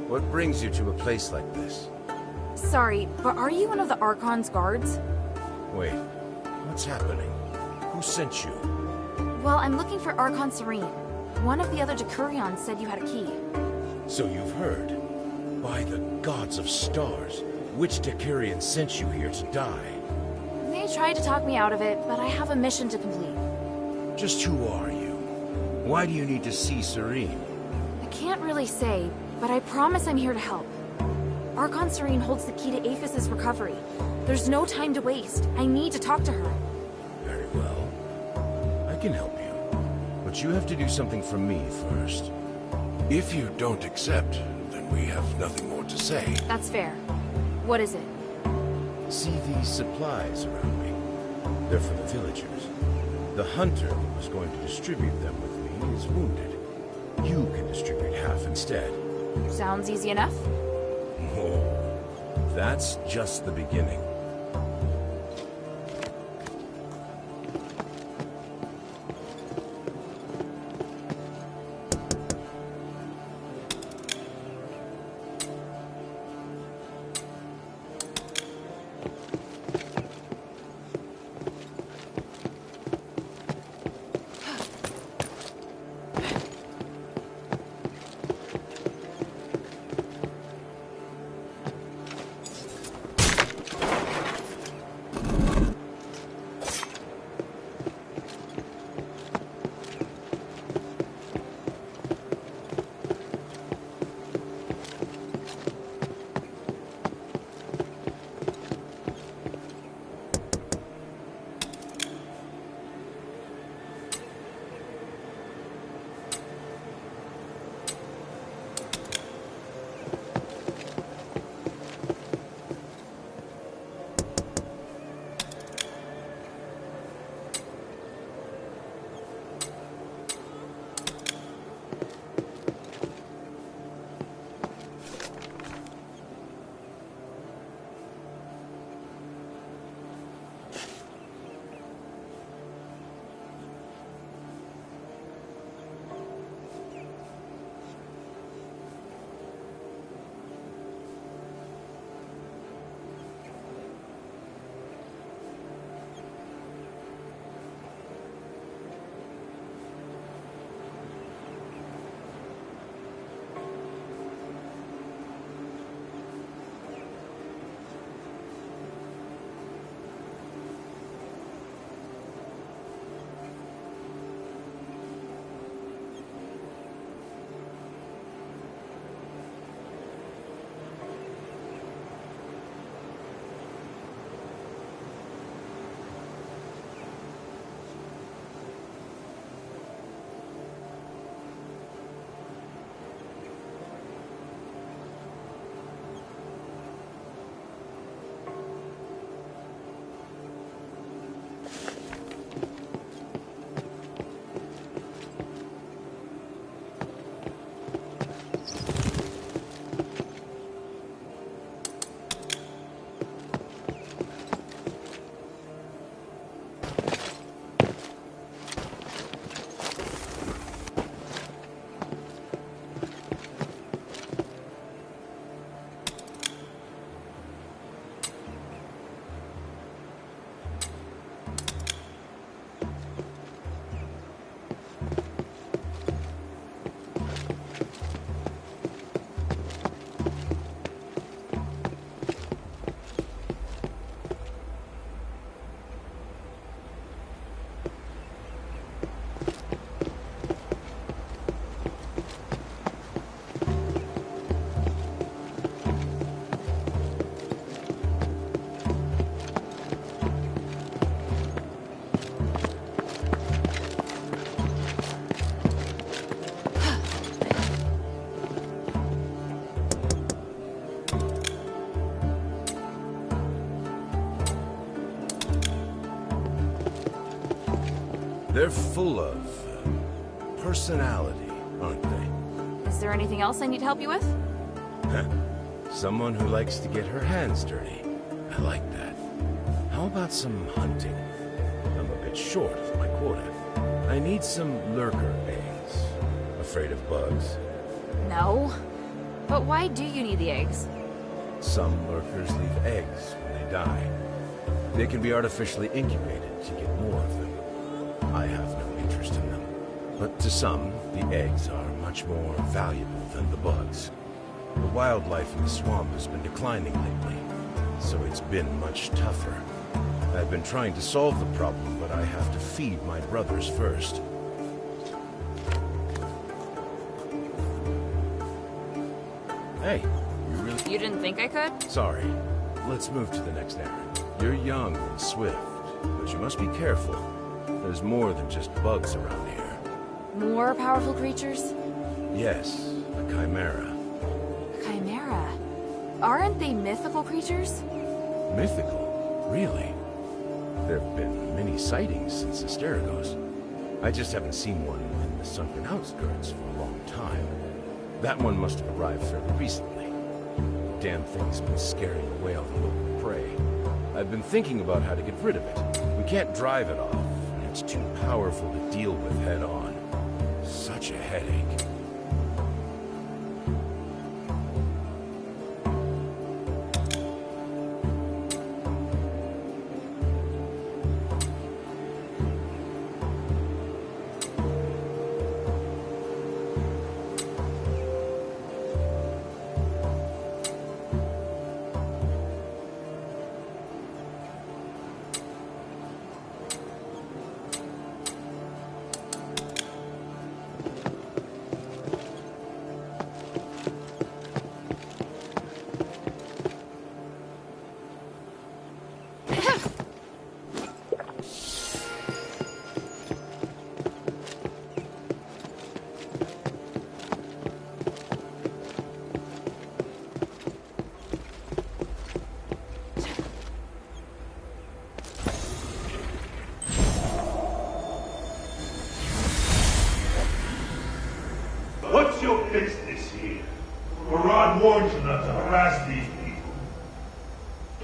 What brings you to a place like this? Sorry, but are you one of the Archon's guards? Wait, what's happening? Who sent you? Well, I'm looking for Archon Serene. One of the other Decurions said you had a key. So you've heard. By the gods of stars, which Decurion sent you here to die? They tried to talk me out of it, but I have a mission to complete. Just who are you? Why do you need to see Serene? I can't really say, but I promise I'm here to help. Archon Serene holds the key to Aphis' recovery. There's no time to waste. I need to talk to her. Very well. I can help you. But you have to do something for me first. If you don't accept, then we have nothing more to say. That's fair. What is it? See these supplies around me? They're for the villagers. The hunter who was going to distribute them with me is wounded. You can distribute half instead. Sounds easy enough. Oh, that's just the beginning. They're full of personality, aren't they? Is there anything else I need help you with? Someone who likes to get her hands dirty. I like that. How about some hunting? I'm a bit short of my quota. I need some lurker eggs. Afraid of bugs? No. But why do you need the eggs? Some lurkers leave eggs when they die. They can be artificially incubated to get more of them. I have no interest in them. But to some, the eggs are much more valuable than the bugs. The wildlife in the swamp has been declining lately, so it's been much tougher. I've been trying to solve the problem, but I have to feed my brothers first. Hey, you really... You didn't think I could? Sorry. Let's move to the next errand. You're young and swift, but you must be careful. There's more than just bugs around here. More powerful creatures? Yes, a chimera. Chimera? Aren't they mythical creatures? Mythical? Really? There have been many sightings since Asterigos. I just haven't seen one in the sunken outskirts for a long time. That one must have arrived fairly recently. Damn thing's been scaring away all the local prey. I've been thinking about how to get rid of it. We can't drive it off, and it's too powerful to deal with head-on. Such a headache. What's your business here? Murad warned you not to harass these people.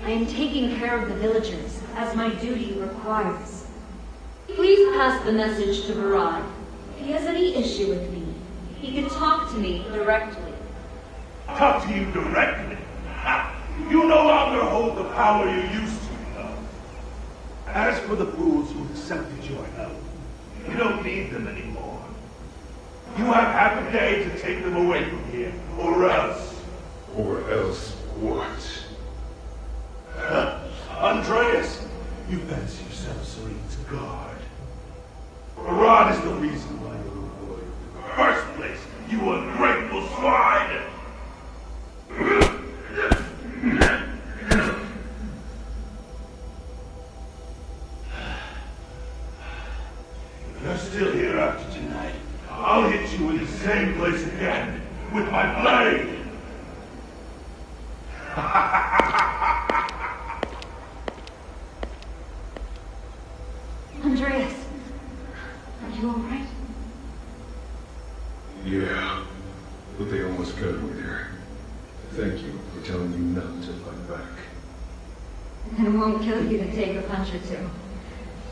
I am taking care of the villagers, as my duty requires. Please pass the message to Murad. If he has any issue with me, he can talk to me directly. Talk to you directly? Ha! You no longer hold the power you used to, you know. As for the fools who accepted your help, you don't need them anymore. You have half a day to take them away from here, or else. Or else what? Andreas, you fancy yourself Serene's guard. Murad is the reason why you're rewarded. In the first place, you ungrateful swine! If you're still here after tonight, I'll hit you in the same place again, with my blade! Andreas, are you alright? Yeah, but they almost got me there. Thank you for telling me not to fight back. And it won't kill you to take a punch or two.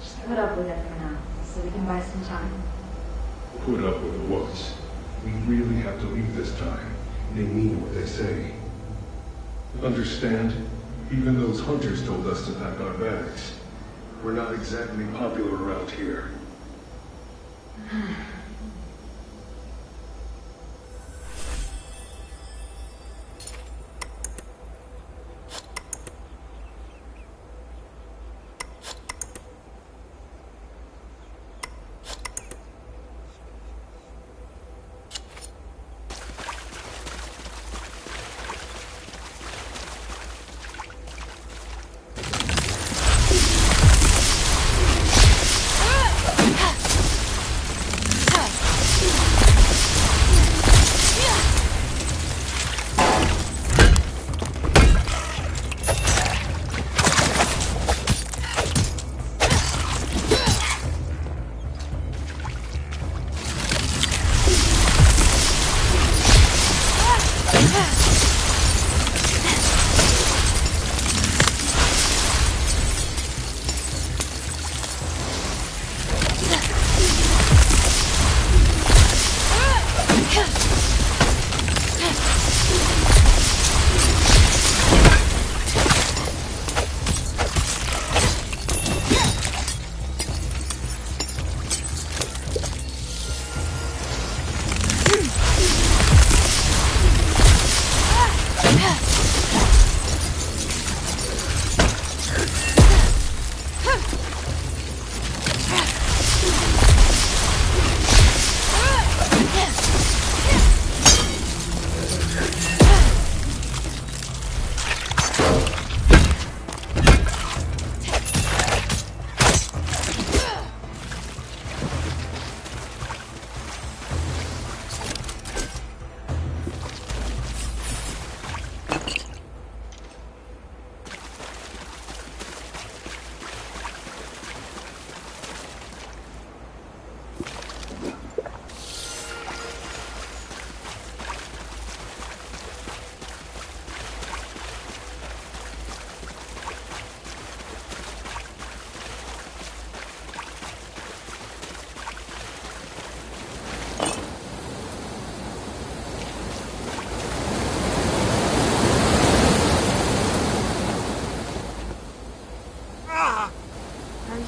Just put up with it for now, so we can buy some time. Put up with what? We really have to leave this time. They mean what they say. Understand? Even those hunters told us to pack our bags. We're not exactly popular around here.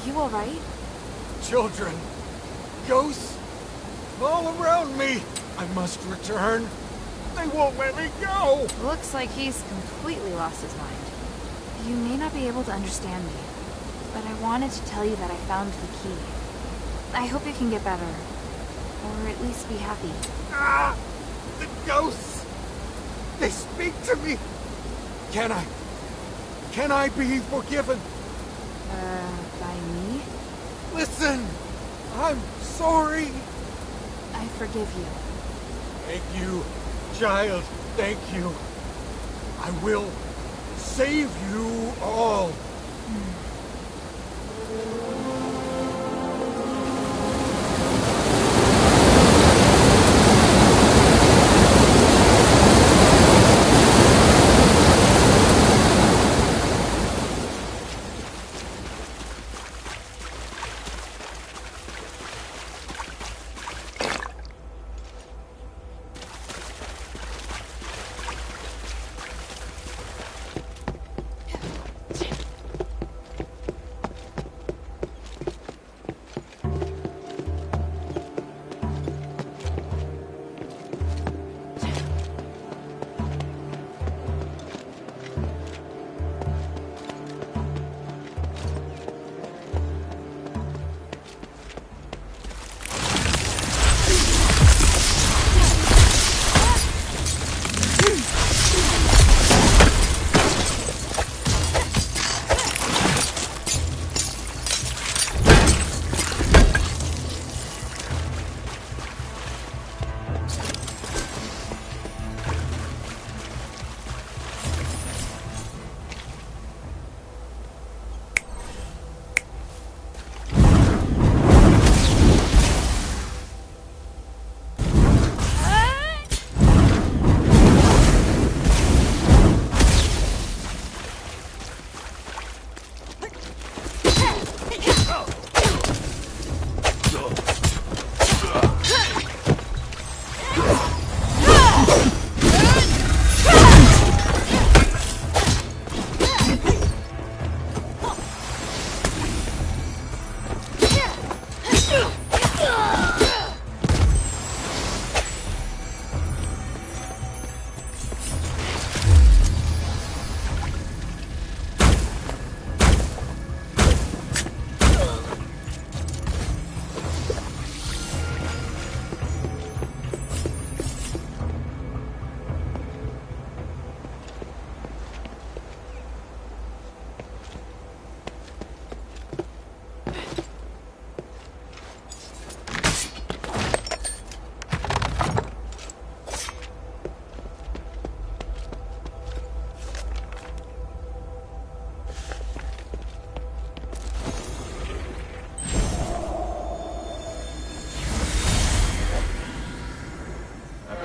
you alright? Children. Ghosts. All around me. I must return. They won't let me go. Looks like he's completely lost his mind. You may not be able to understand me, but I wanted to tell you that I found the key. I hope you can get better. Or at least be happy. Ah! The ghosts! They speak to me! Can I be forgiven? By me? Listen! I'm sorry! I forgive you. Thank you, child. Thank you. I will save you all.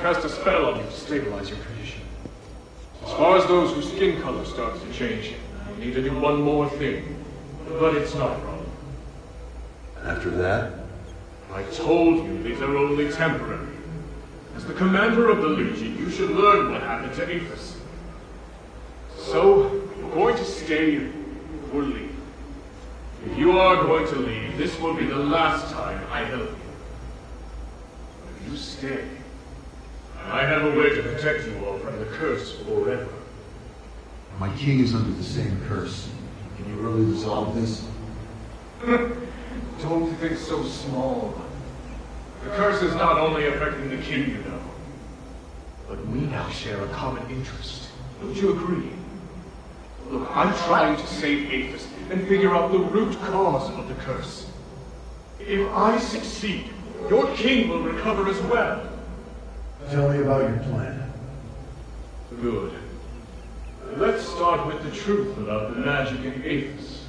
Cast a spell on you to stabilize your condition. As far as those whose skin color starts to change, you need to do one more thing. But it's not a problem. After that? I told you these are only temporary. As the commander of the Legion, you should learn what happened to Aphis. So, you're going to stay or leave. If you are going to leave, this will be the last time I help you. But if you stay, I have a way to protect you all from the curse forever. My king is under the same curse. Can you really resolve this? Don't think so small. The curse is not only affecting the king, you know, but we now share a common interest. Don't you agree? Look, I'm trying to save Aphis and figure out the root cause of the curse. If I succeed, your king will recover as well. Tell me about your plan. Good. Let's start with the truth about the magic in Aphis.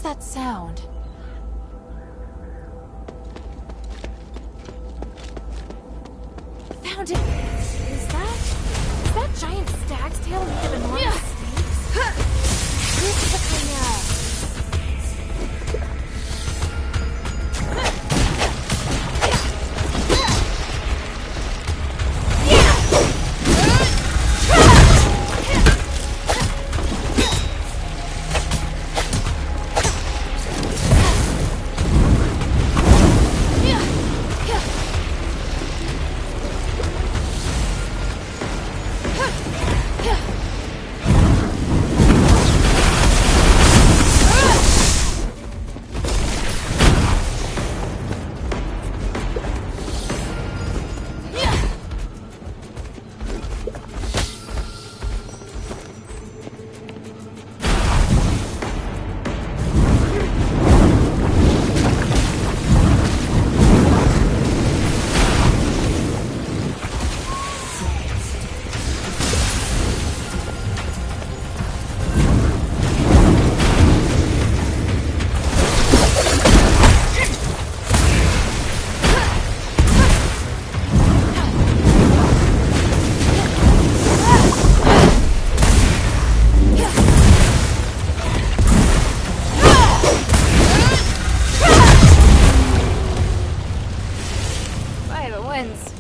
that sound? Found it! Is that giant stag's tail made of enormous snakes? It's the chimera.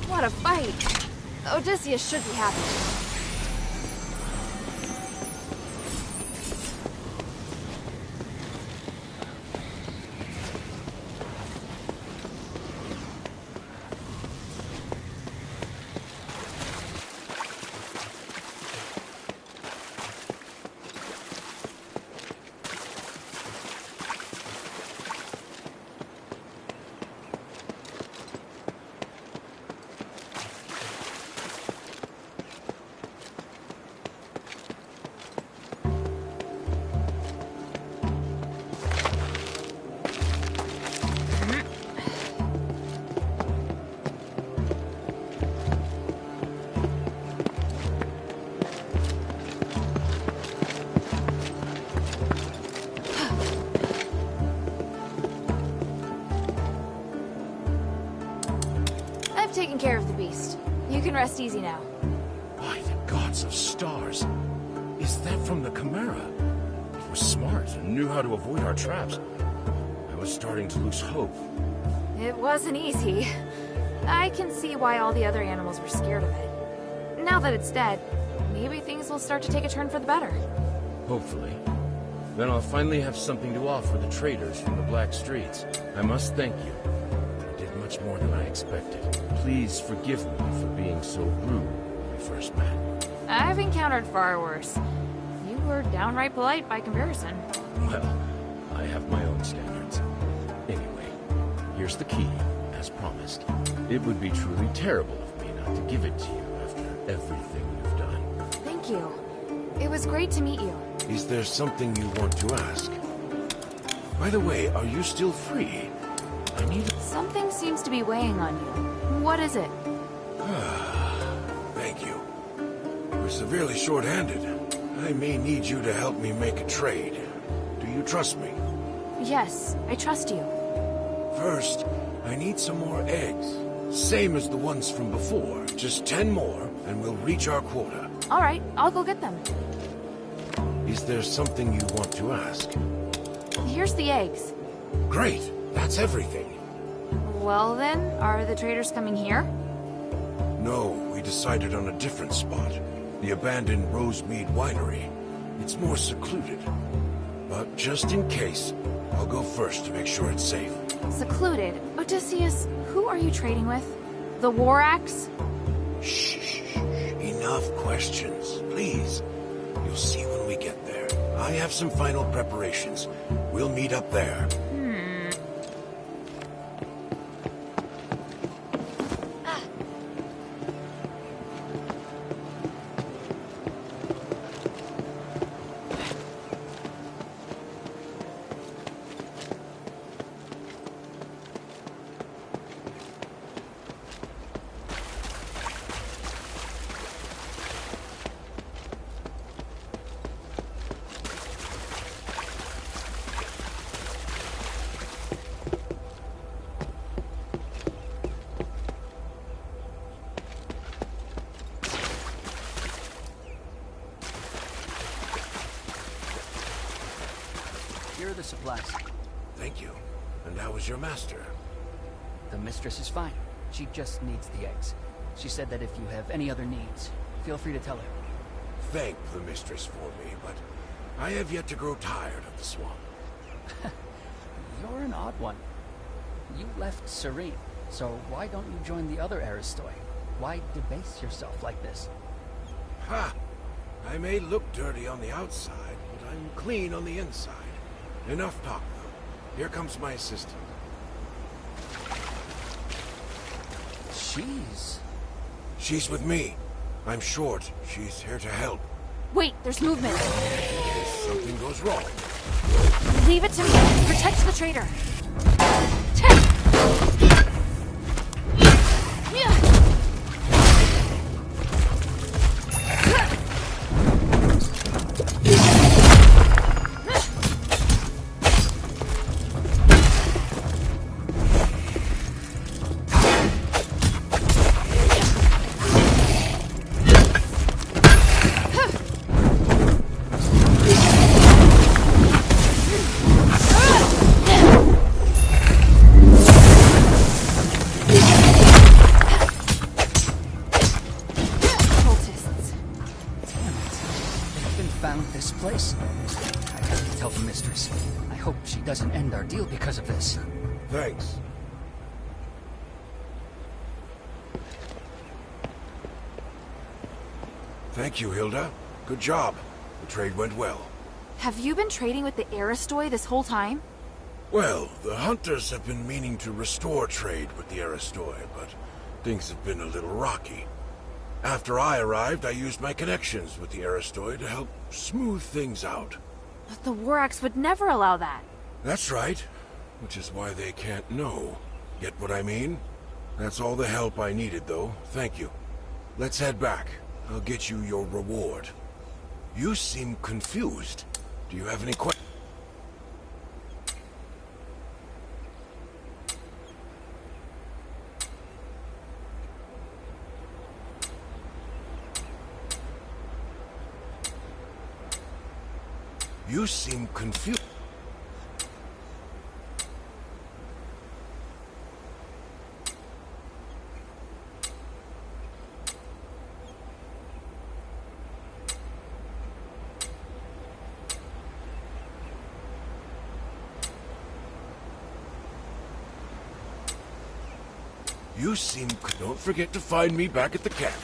What a fight! Odysseus should be happy. Taking care of the beast. You can rest easy now. By the gods of stars! Is that from the Chimera? It was smart and knew how to avoid our traps. I was starting to lose hope. It wasn't easy. I can see why all the other animals were scared of it. Now that it's dead, maybe things will start to take a turn for the better. Hopefully. Then I'll finally have something to offer the traders from the Black Streets. I must thank you. You did much more than I expected. Please forgive me for being so rude when we first met. I've encountered far worse. You were downright polite by comparison. Well, I have my own standards. Anyway, here's the key, as promised. It would be truly terrible of me not to give it to you after everything you've done. Thank you. It was great to meet you. Is there something you want to ask? By the way, are you still free? I need... Something seems to be weighing on you. What is it? Thank you. We're severely short-handed. I may need you to help me make a trade. Do you trust me? Yes, I trust you. First, I need some more eggs. Same as the ones from before. Just 10 more, and we'll reach our quota. All right, I'll go get them. Is there something you want to ask? Here's the eggs. Great, that's everything. Well then, are the traders coming here? No, we decided on a different spot. The abandoned Rosemead Winery. It's more secluded. But just in case, I'll go first to make sure it's safe. Secluded? Odysseus, who are you trading with? The War Axe? Shh. Enough questions, please. You'll see when we get there. I have some final preparations. We'll meet up there. supplies. Thank you. And how is your master? The mistress is fine. She just needs the eggs. She said that if you have any other needs, feel free to tell her. Thank the mistress for me, but I have yet to grow tired of the swamp. You're an odd one. You left Serene, so why don't you join the other Aristoi? Why debase yourself like this? Ha! I may look dirty on the outside, but I'm clean on the inside. Enough talk, though. Here comes my assistant. She's with me. I'm short. She's here to help. Wait, there's movement. If something goes wrong. Leave it to me. Protect the traitor. Doesn't end our deal because of this. Thanks. Thank you, Hilda. Good job. The trade went well. Have you been trading with the Aristoi this whole time? Well, the hunters have been meaning to restore trade with the Aristoi, but things have been a little rocky. After I arrived, I used my connections with the Aristoi to help smooth things out. But the Warax would never allow that. That's right. Which is why they can't know. Get what I mean? That's all the help I needed, though. Thank you. Let's head back. I'll get you your reward. You seem confused. Do you have any questions? You seem confused. You seem... Don't forget to find me back at the camp.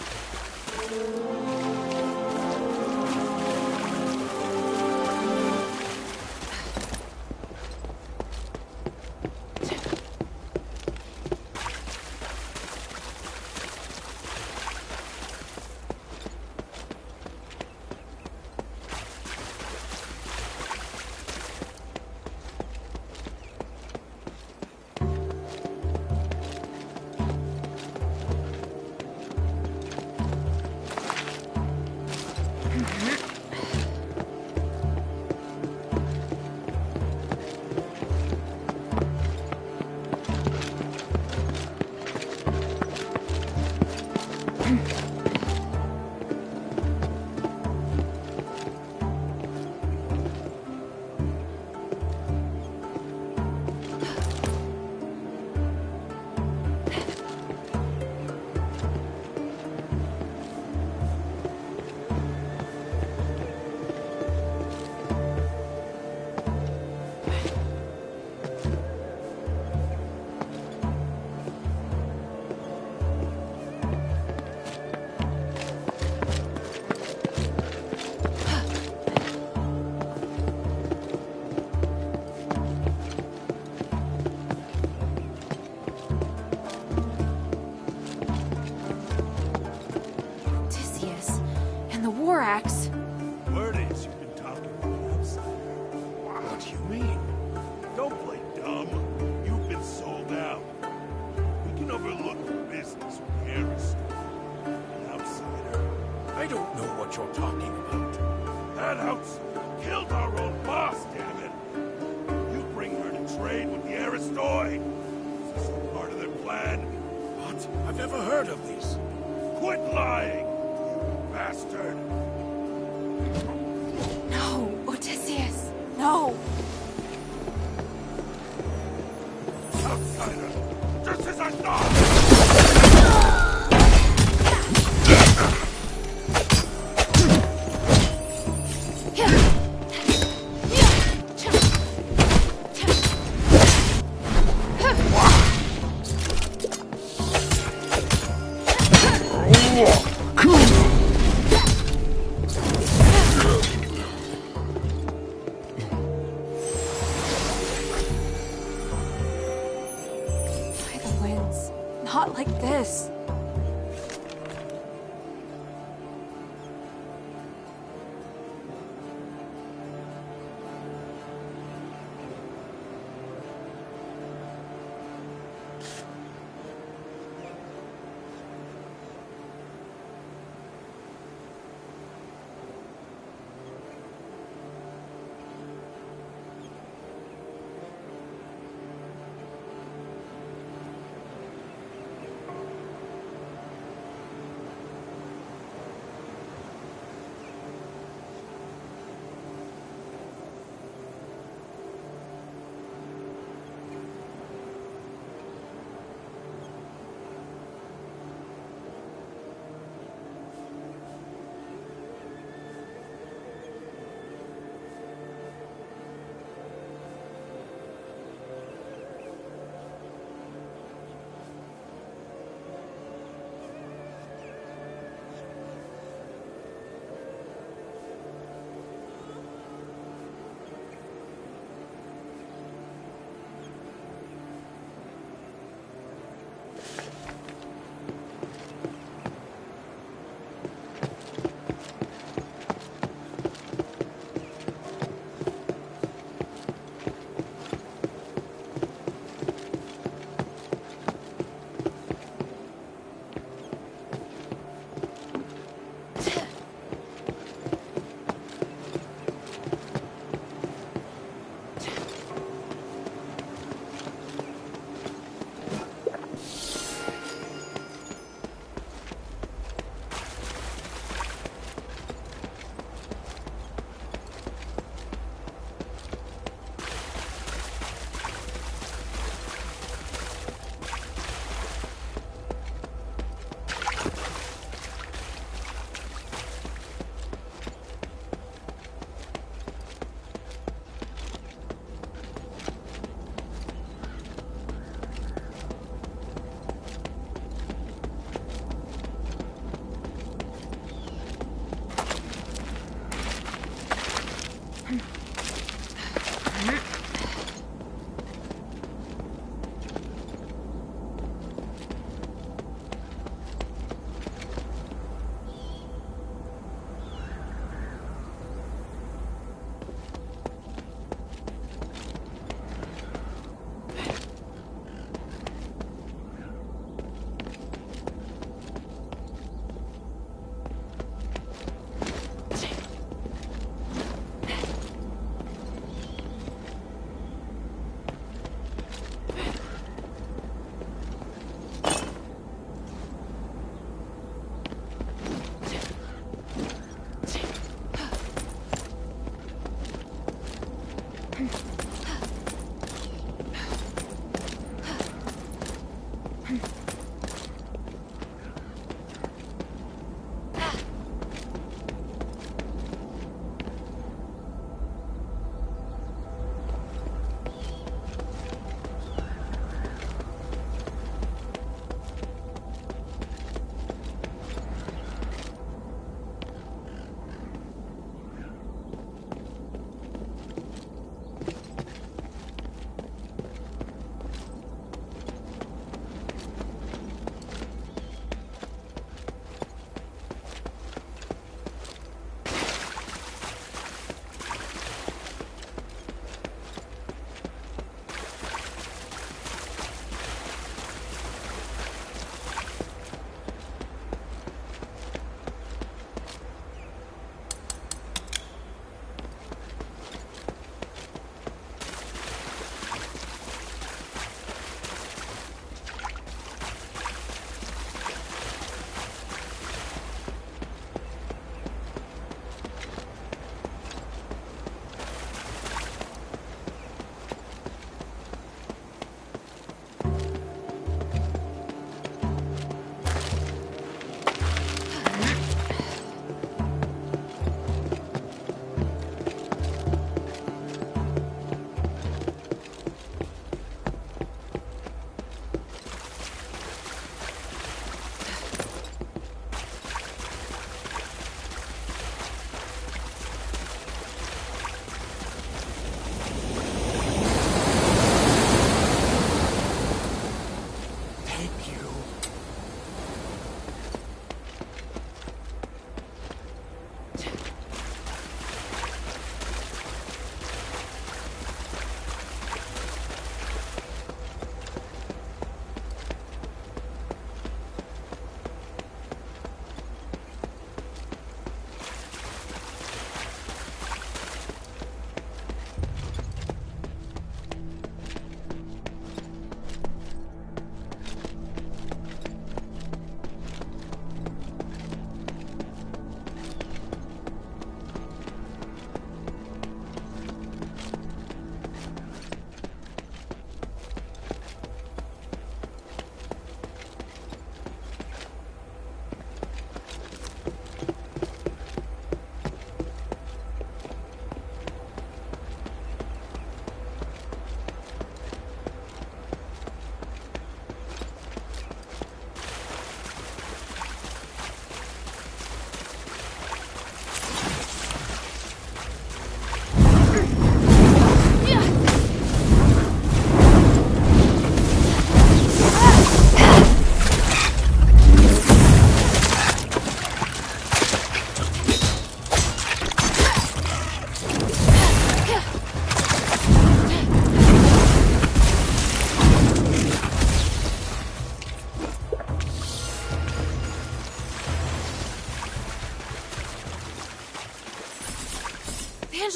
Warax. Word is you've been talking to the outsider. What do you mean? Don't play dumb. You've been sold out. We can overlook the business with the Aristoi. An outsider. I don't know what you're talking about. That outsider killed our own boss, damn it. You bring her to trade with the Aristoi. Is this all part of their plan? What? I've never heard of these. Quit lying, you bastard. No, Odysseus, no. outsider! Just as I thought! By the winds. Not like this.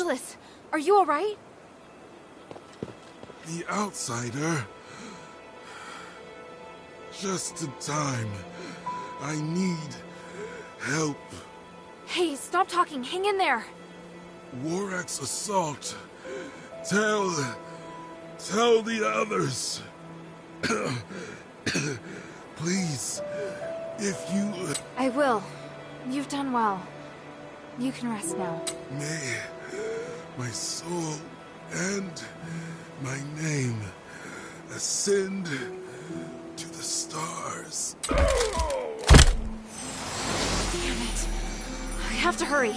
Angelus, are you alright? The outsider. Just in time. I need help. Hey, stop talking. Hang in there. Warak's assault. Tell the others. Please, if you... I will. You've done well. You can rest now. May my soul and my name ascend to the stars. Damn it. I have to hurry.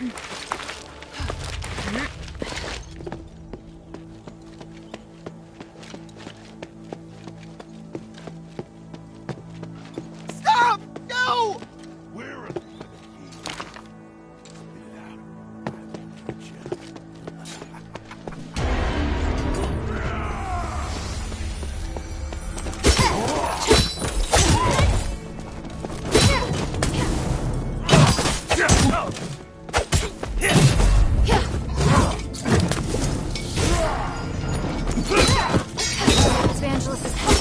Stop! No! Where are the Evangelist is helping.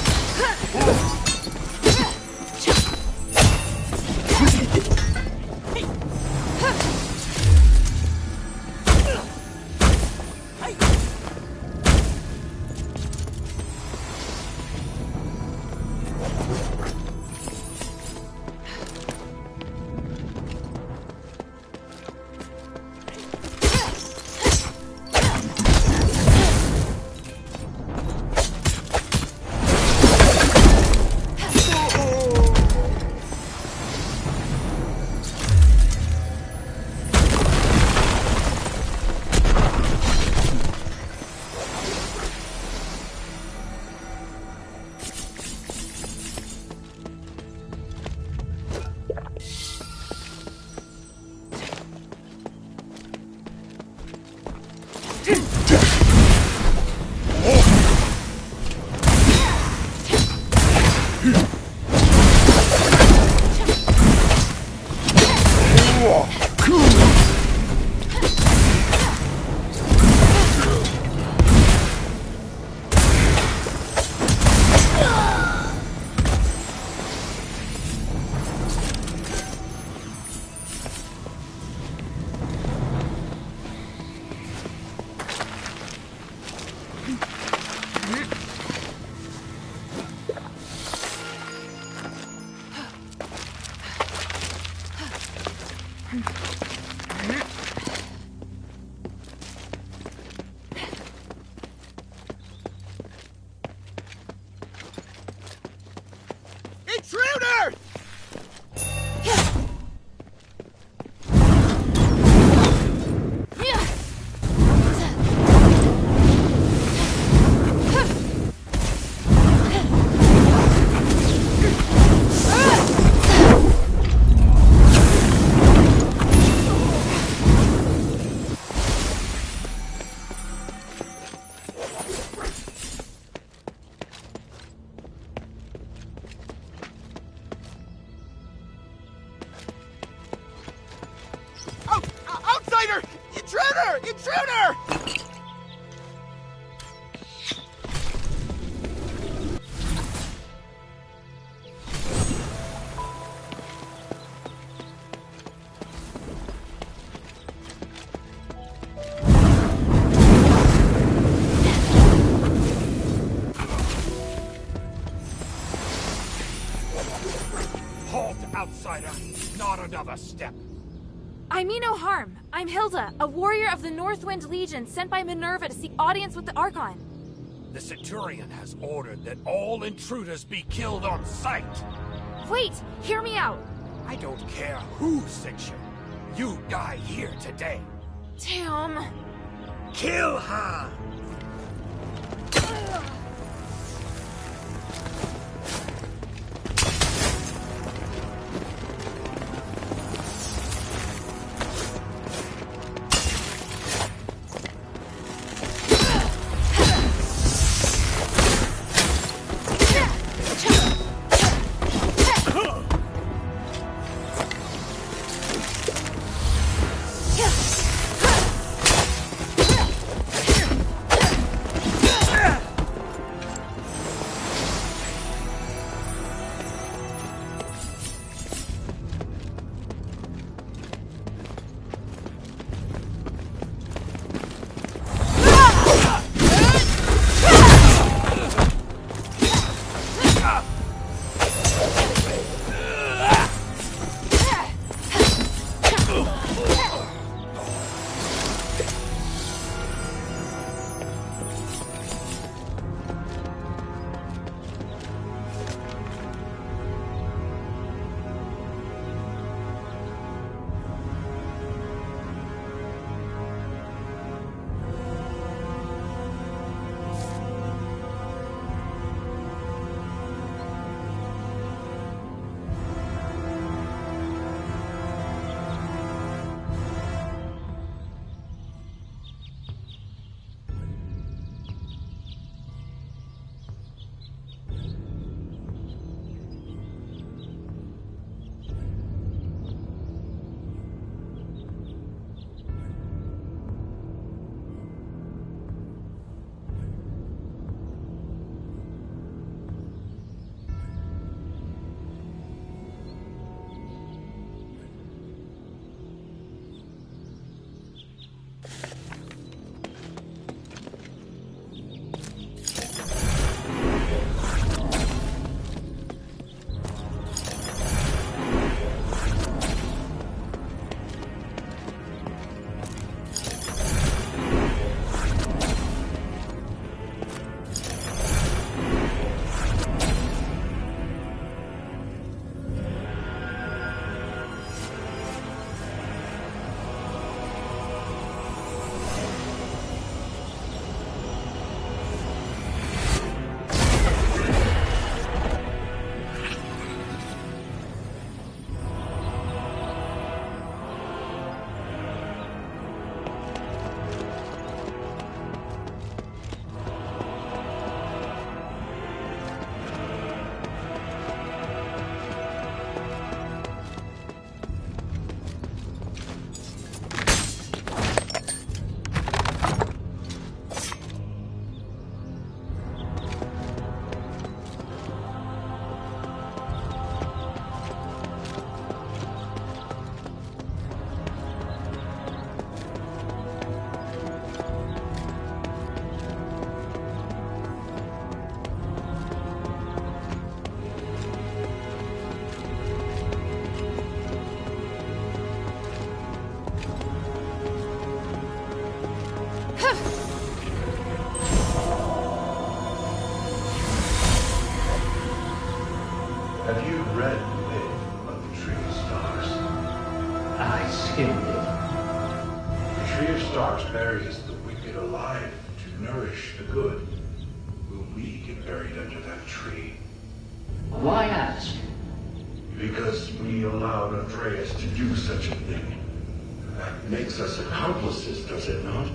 Intruder! Outsider! Intruder! Intruder! Halt, outsider! Not another step! I mean no harm. I'm Hilda, a warrior of the Northwind Legion sent by Minerva to seek audience with the Archon. The Centurion has ordered that all intruders be killed on sight. Wait, hear me out. I don't care who sent you. You die here today. Damn. Kill her! stars buries the wicked alive to nourish the good, will we get buried under that tree? Why ask? Because we allowed Andreas to do such a thing. That makes us accomplices, does it not?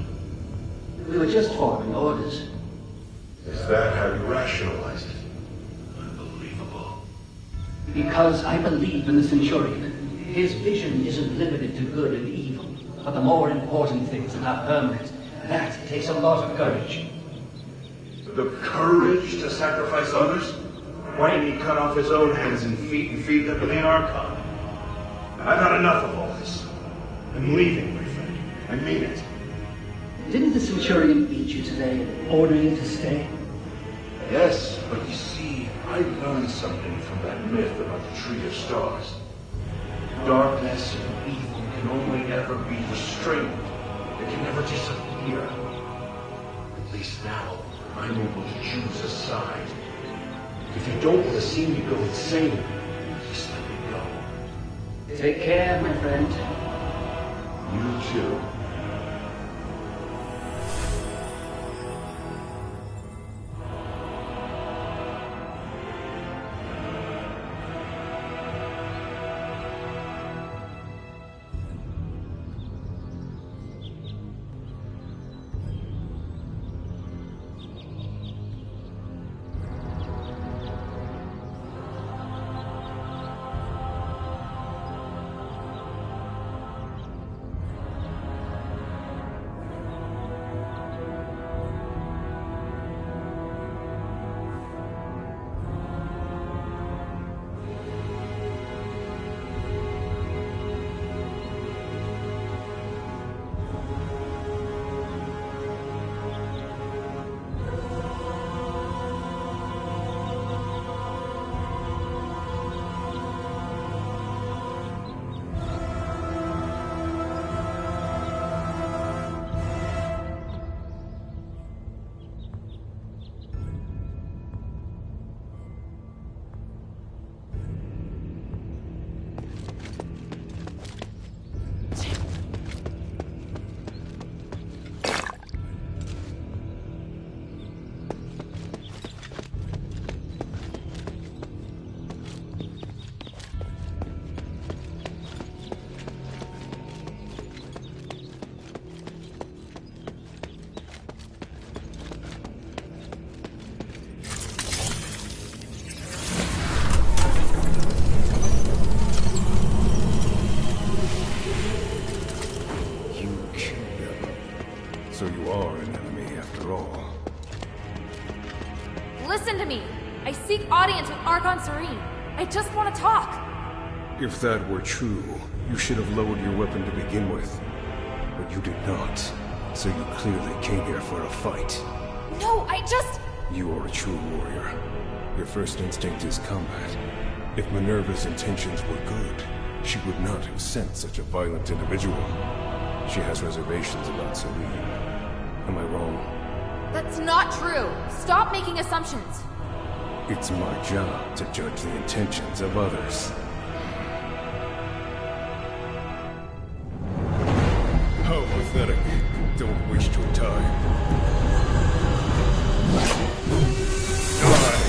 We were just following orders. Is that how you rationalize it? Unbelievable. Because I believe in the Centurion. His vision isn't limited to good and evil, but the more important things are permanent. That takes a lot of courage. The courage to sacrifice others? Why didn't he cut off his own hands and feed them to the Archon? I've had enough of all this. I'm leaving, my friend. I mean it. Didn't the Centurion beat you today and order you to stay? Yes, but you see, I learned something from that myth about the Tree of Stars. Darkness and evil can only ever be restrained. It can never disappear. At least now, I'm able to choose a side. If you don't want to see me go insane, just let me go. Take care, my friend. You too. So you are an enemy after all. Listen to me. I seek audience with Archon Serene. I just want to talk. If that were true, you should have lowered your weapon to begin with. But you did not. So you clearly came here for a fight. No, I just... You are a true warrior. Your first instinct is combat. If Minerva's intentions were good, she would not have sent such a violent individual. She has reservations about Serene. Am I wrong? That's not true. Stop making assumptions. It's my job to judge the intentions of others. How pathetic. Don't waste your time. Die!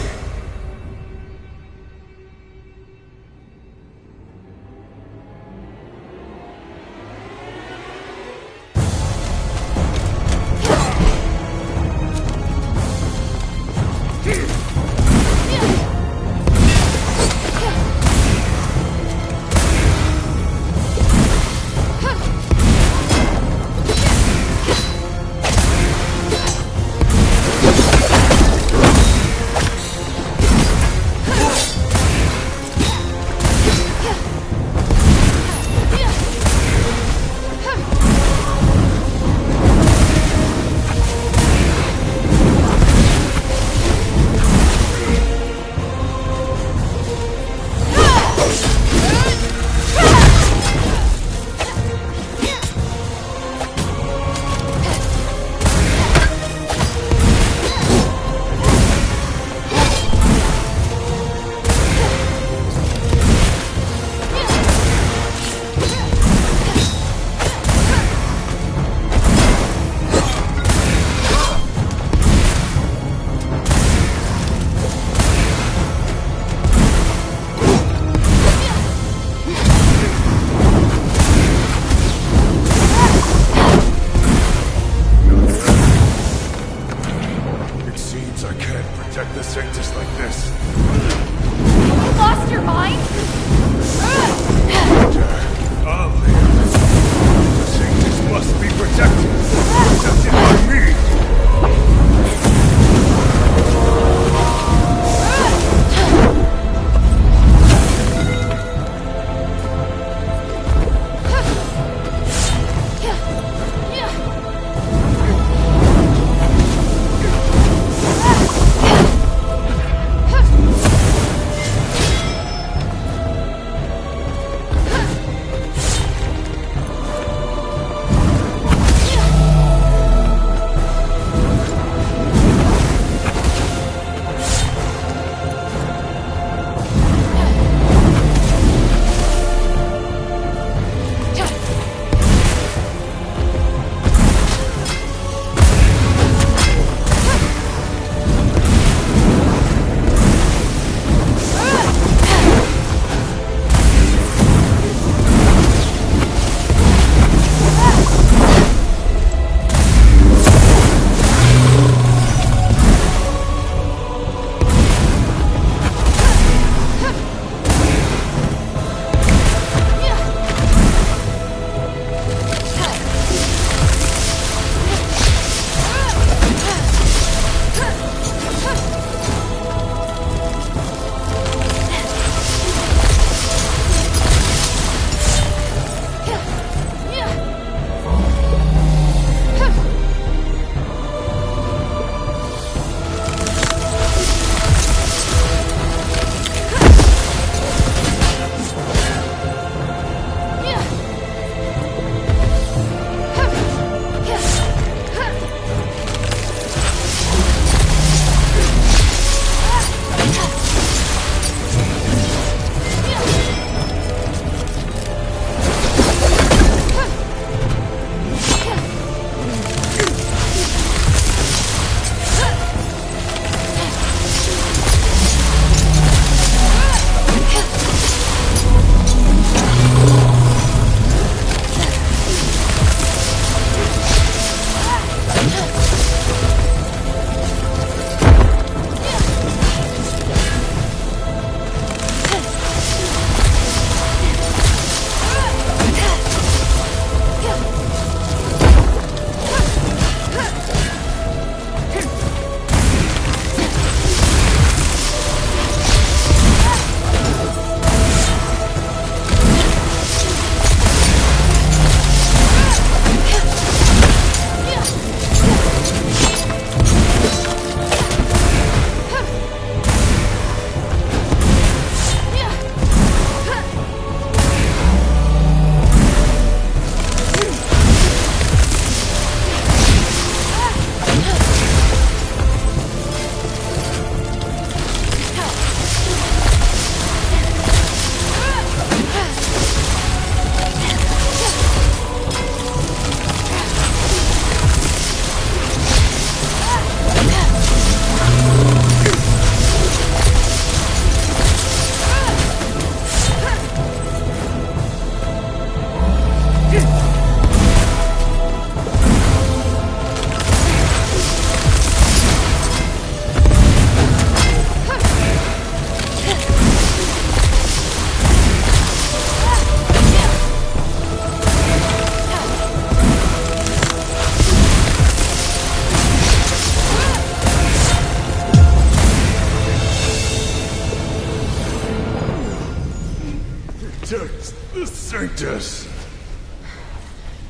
Victus!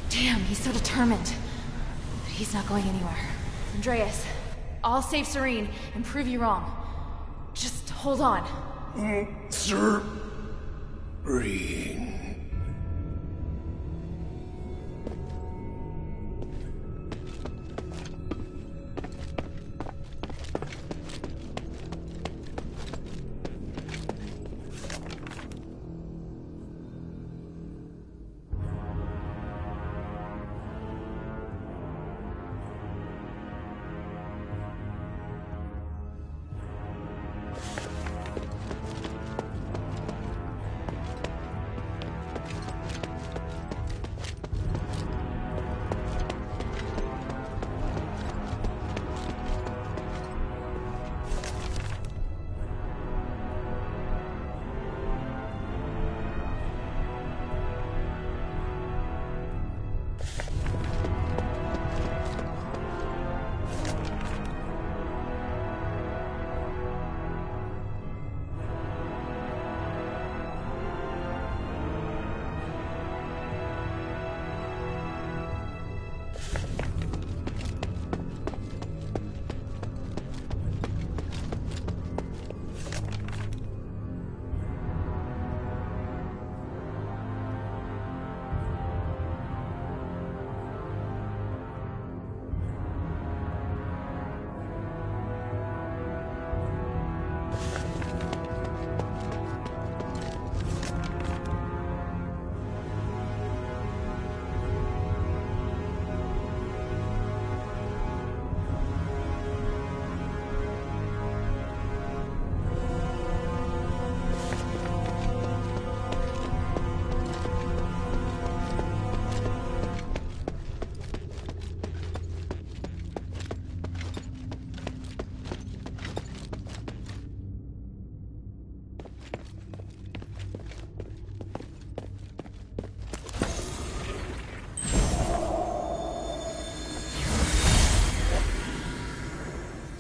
Damn, he's so determined. But he's not going anywhere. Andreas, I'll save Serene and prove you wrong. Just hold on. Serene.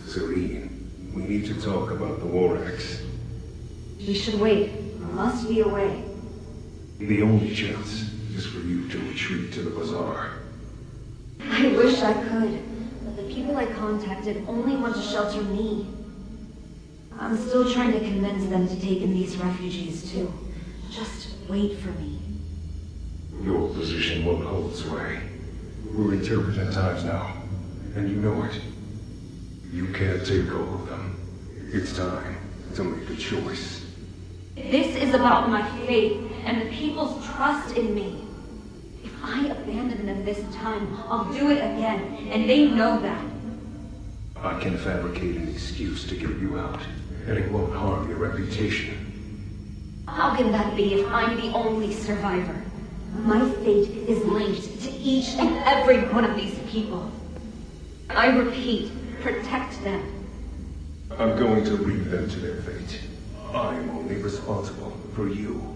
Serene, we need to talk about the Warax. We should wait. There must be a way. The only chance is for you to retreat to the bazaar. I wish I could, but the people I contacted only want to shelter me. I'm still trying to convince them to take in these refugees too. Just wait for me. Your position won't hold sway. We're in turbulent times now, and you know it. You can't take all of them. It's time to make a choice. This is about my faith and the people's trust in me. If I abandon them this time, I'll do it again, and they know that. I can fabricate an excuse to get you out, and it won't harm your reputation. How can that be if I'm the only survivor? My fate is linked to each and every one of these people. I repeat, protect them. I'm going to leave them to their fate. I'm only responsible for you.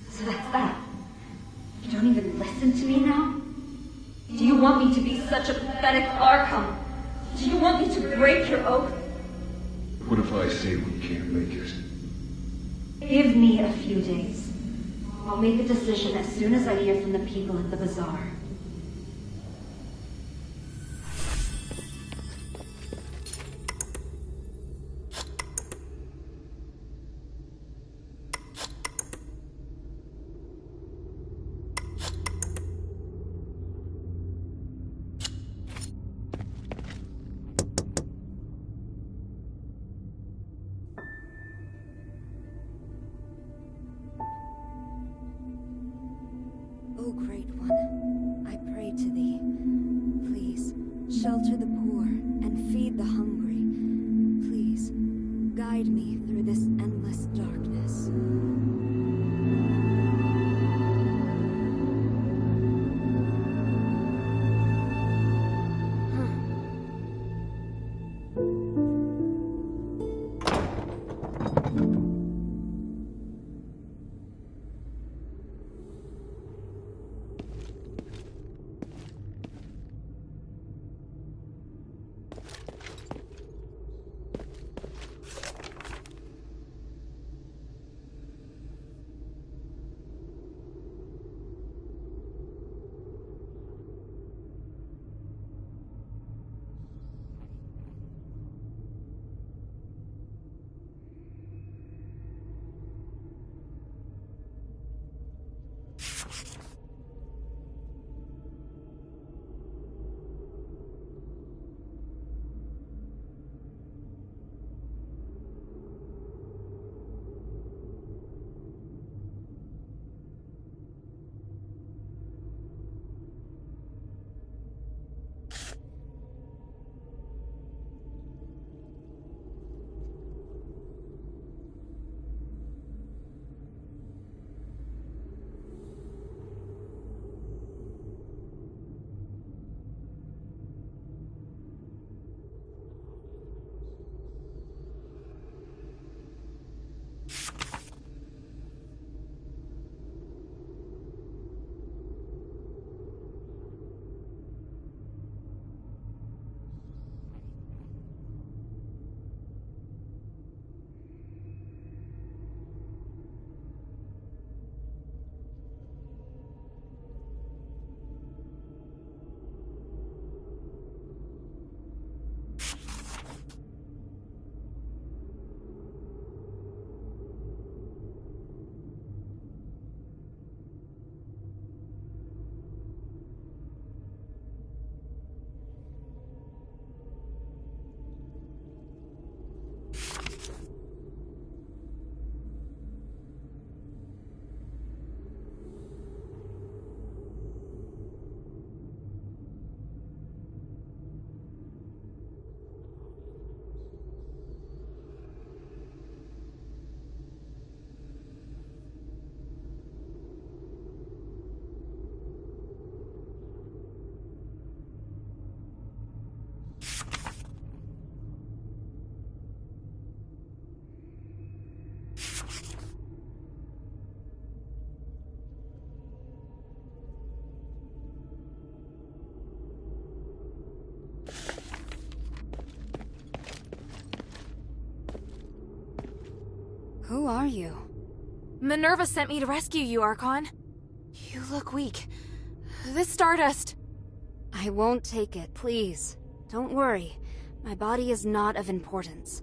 So that's that. You don't even listen to me now? Do you want me to be such a pathetic Archon? Do you want me to break your oath? What if I say we can't make it? Give me a few days. I'll make a decision as soon as I hear from the people at the bazaar. O Great One, Who are you? Minerva sent me to rescue you, Archon. You look weak. This Stardust... I won't take it, please. Don't worry. My body is not of importance.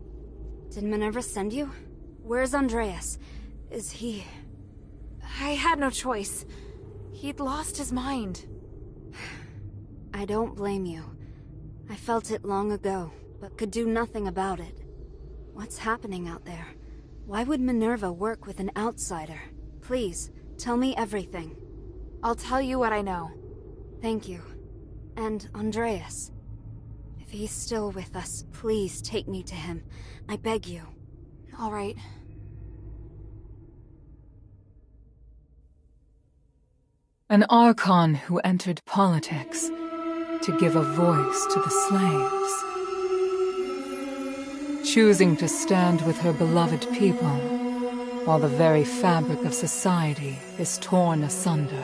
Did Minerva send you? Where's Andreas? Is he... I had no choice. He'd lost his mind. I don't blame you. I felt it long ago, but could do nothing about it. What's happening out there? Why would Minerva work with an outsider? Please, tell me everything. I'll tell you what I know. Thank you. And Andreas. If he's still with us, please take me to him. I beg you. All right. An Archon who entered politics to give a voice to the slaves. Choosing to stand with her beloved people, while the very fabric of society is torn asunder.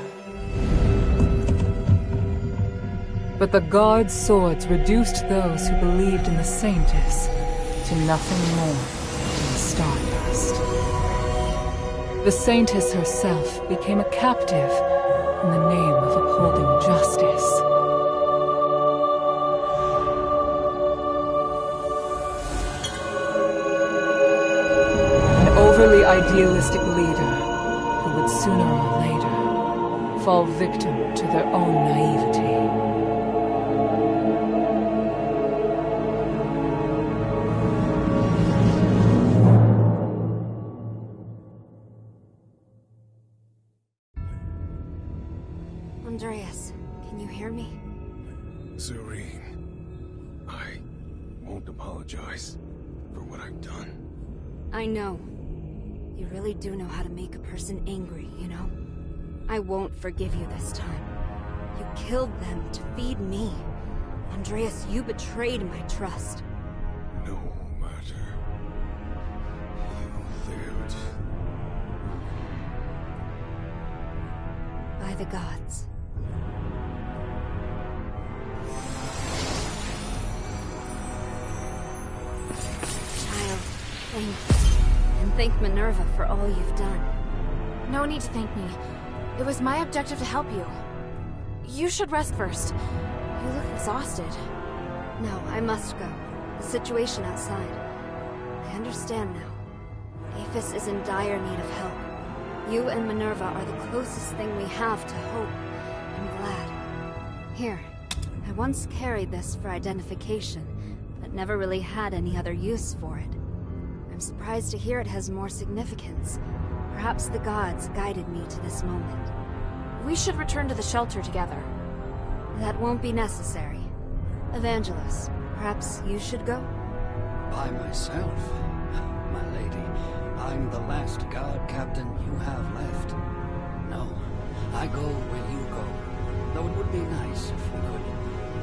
But the Guard's swords reduced those who believed in the Saintess to nothing more than stardust. The Saintess herself became a captive in the name of upholding justice. An overly idealistic leader who would sooner or later fall victim to their own naivety. Andreas, can you hear me? Serene, I won't apologize for what I've done. I know. You really do know how to make a person angry, you know? I won't forgive you this time. You killed them to feed me. Andreas, you betrayed my trust. No matter. You lived. By the gods. Child, thank you. And thank Minerva for all you've done. No need to thank me. It was my objective to help you. You should rest first. You look exhausted. No, I must go. The situation outside. I understand now. Aphis is in dire need of help. You and Minerva are the closest thing we have to hope. I'm glad. Here, I once carried this for identification, but never really had any other use for it. I'm surprised to hear it has more significance. Perhaps the gods guided me to this moment. We should return to the shelter together. That won't be necessary. Evangelos, perhaps you should go? By myself? My lady, I'm the last guard captain you have left. No, I go where you go. Though it would be nice if we could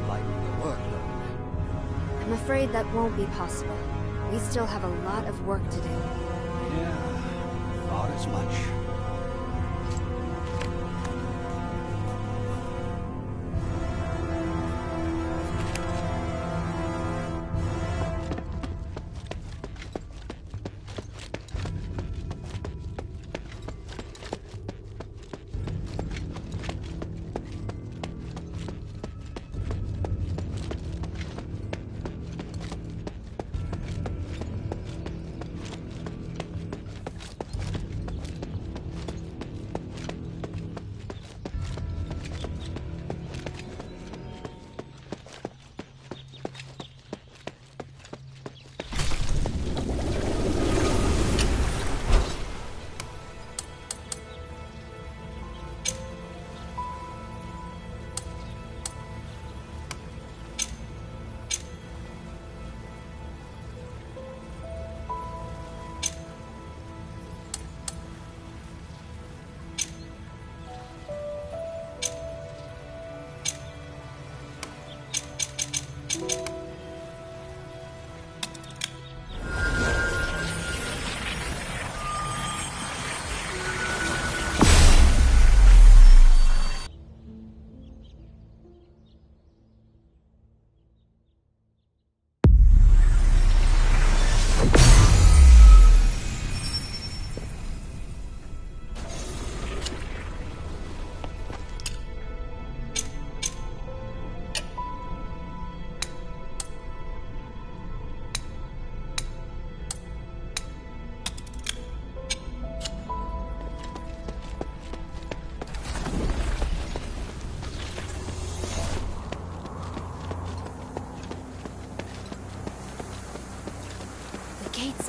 lighten the workload. I'm afraid that won't be possible. We still have a lot of work to do. Yeah, thought as much.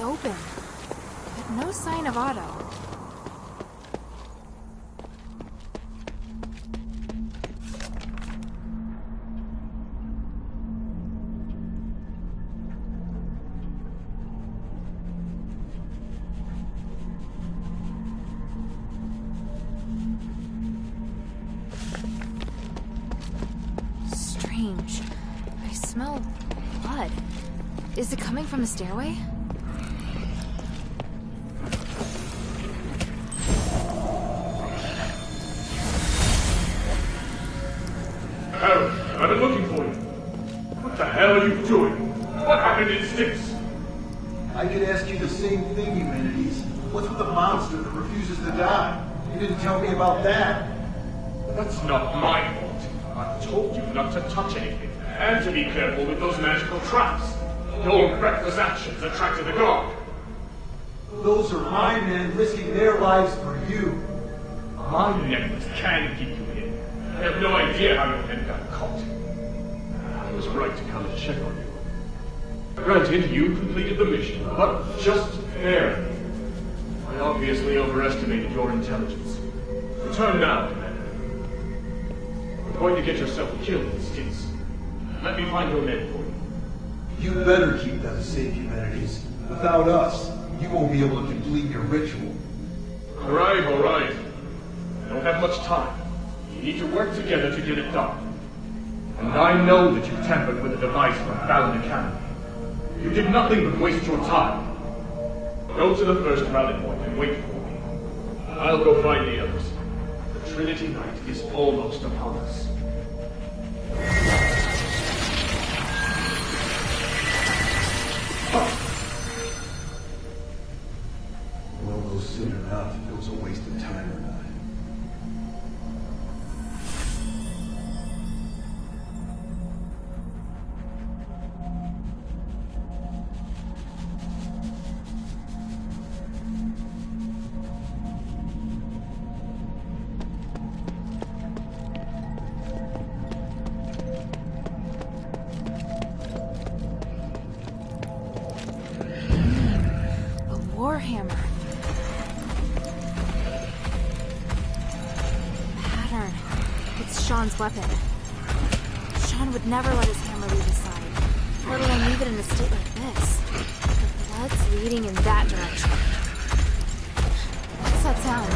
open, but no sign of Otto. Strange. I smell blood. Is it coming from the stairway? Harold, I've been looking for you. What the hell are you doing? What happened in Styx? I could ask you the same thing, Eumenides. What's with the monster that refuses to die? You didn't tell me about that. That's not my fault. I've told you not to touch anything, and to be careful with those magical traps. Your reckless actions attracted the guard. Those are my men risking their lives for you. My necklace can keep you hidden. I have no idea how your men got caught. I was right to come and check on you. Granted, you completed the mission, but just barely. I obviously overestimated your intelligence. Return now, Commander. You're going to get yourself killed in Styx. Let me find your men for you. You better keep them safe, Eumenides. Without us, you won't be able to complete your ritual. All right, all right. I don't have much time. You need to work together to get it done. And I know that you tampered with the device from Fallon Academy. You did nothing but waste your time. Go to the first rally point and wait for me. I'll go find the others. The Trinity Night is almost upon us. We'll know soon enough if it was a waste of time or not. Warhammer. Pattern. It's Sean's weapon. Sean would never let his hammer leave his side, let alone leave it in a state like this. The blood's leading in that direction. What's that sound?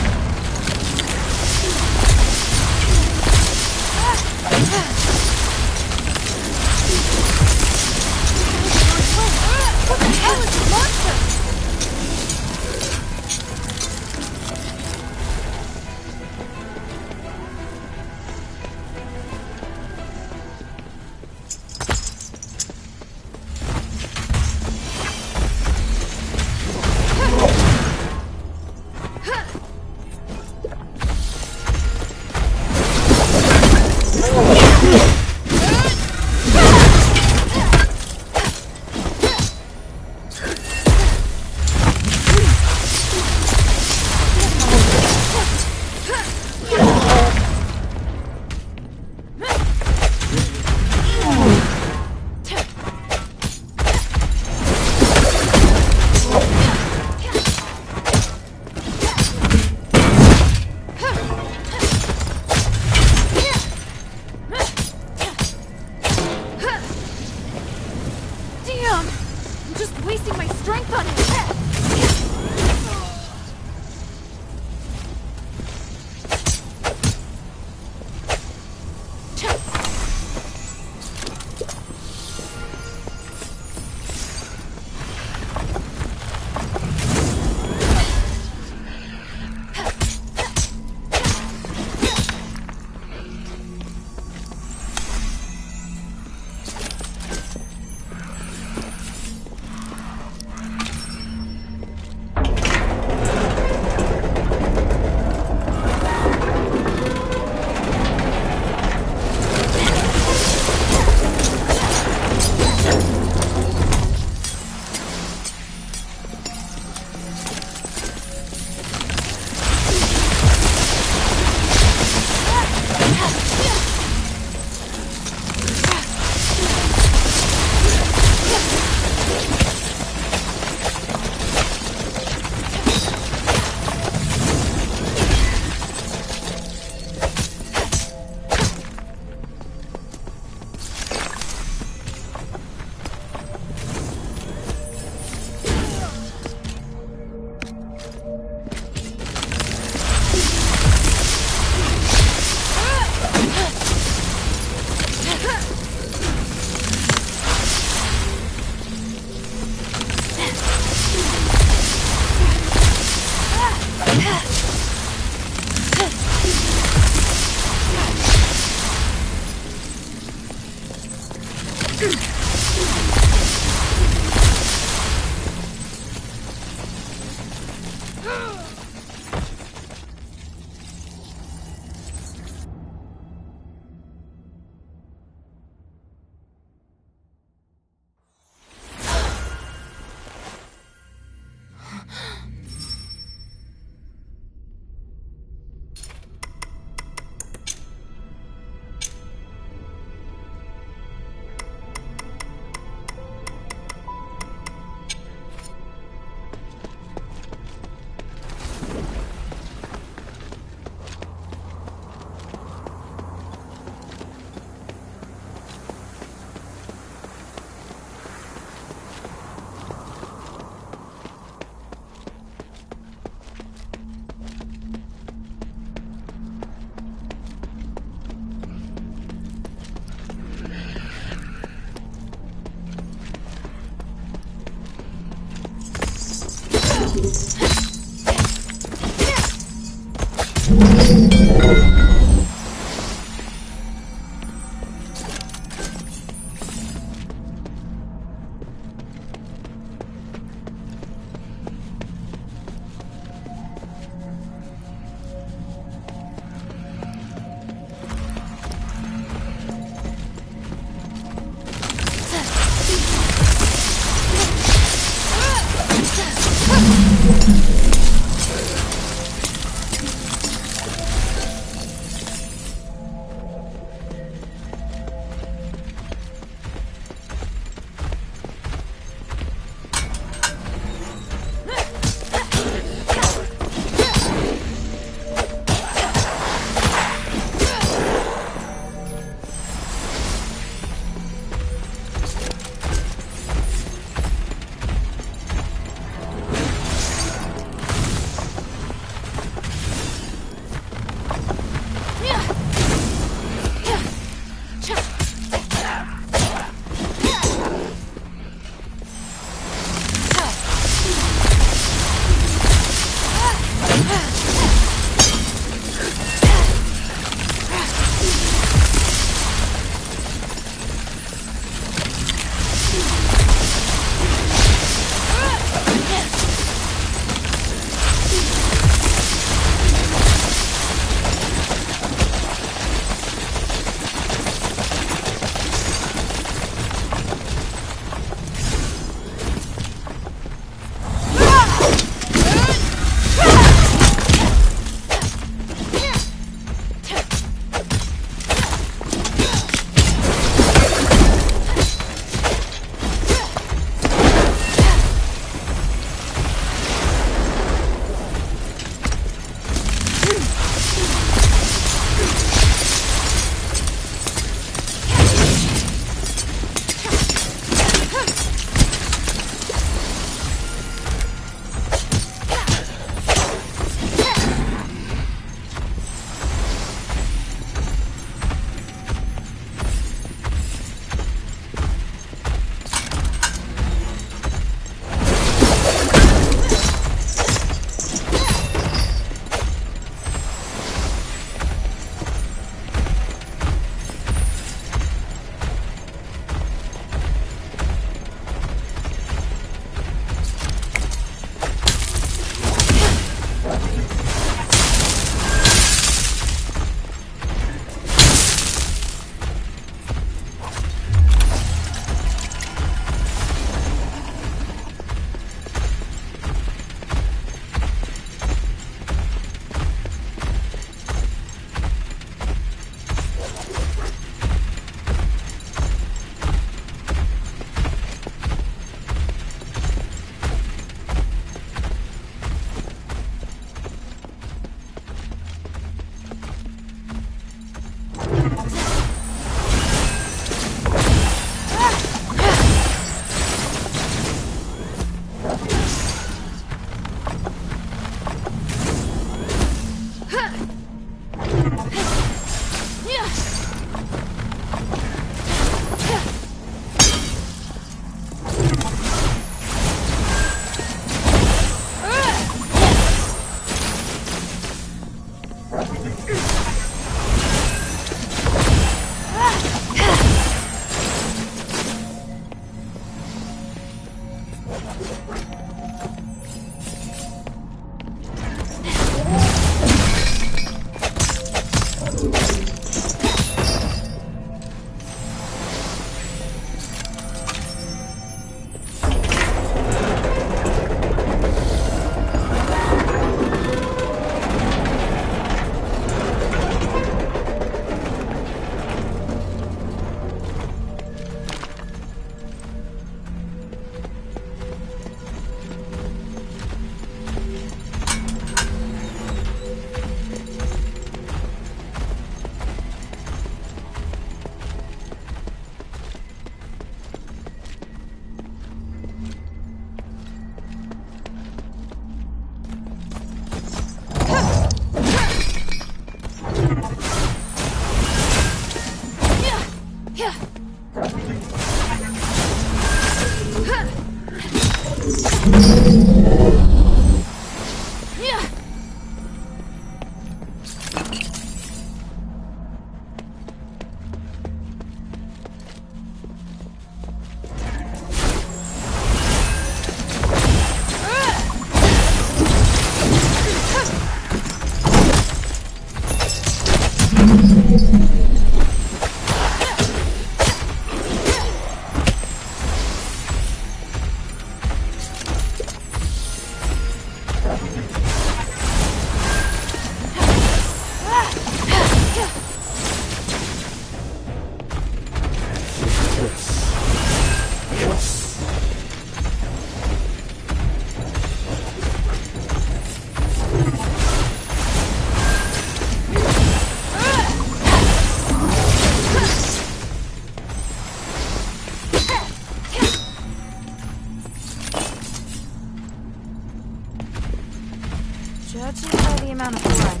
Judging by the amount of blood,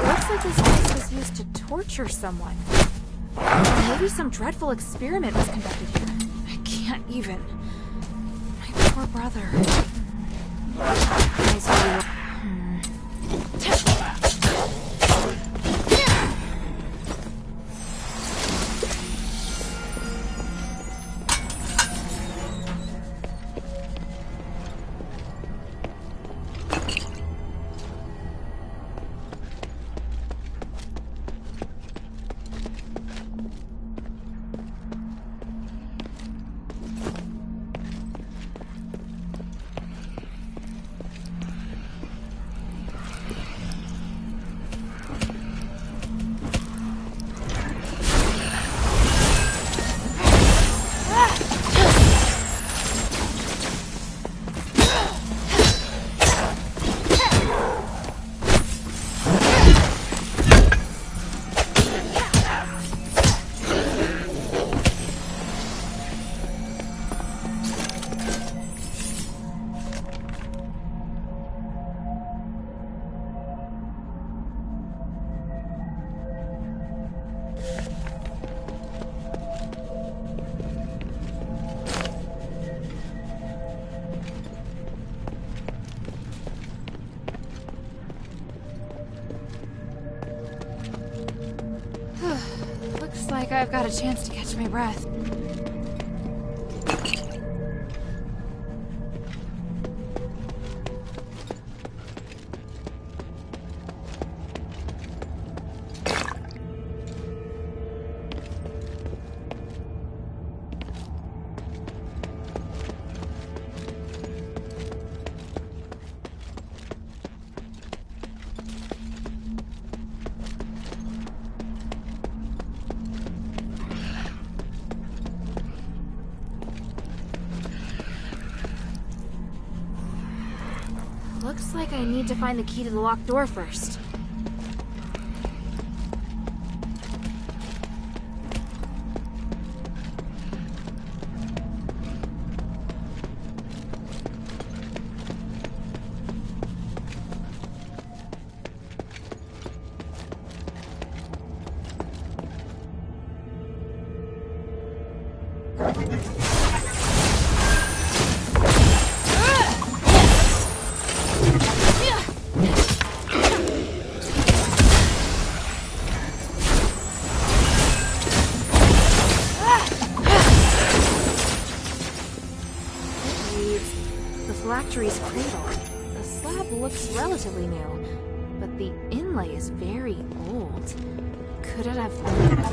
looks like this place was used to torture someone. Or maybe some dreadful experiment was conducted here. I can't even. My poor brother. Nice of you. Looks like I've got a chance to catch my breath. Looks like I need to find the key to the locked door first. phylactery's cradle. The slab looks relatively new, but the inlay is very old. Could it have been...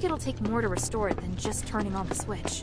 like it'll take more to restore it than just turning on the switch.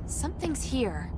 Something's here.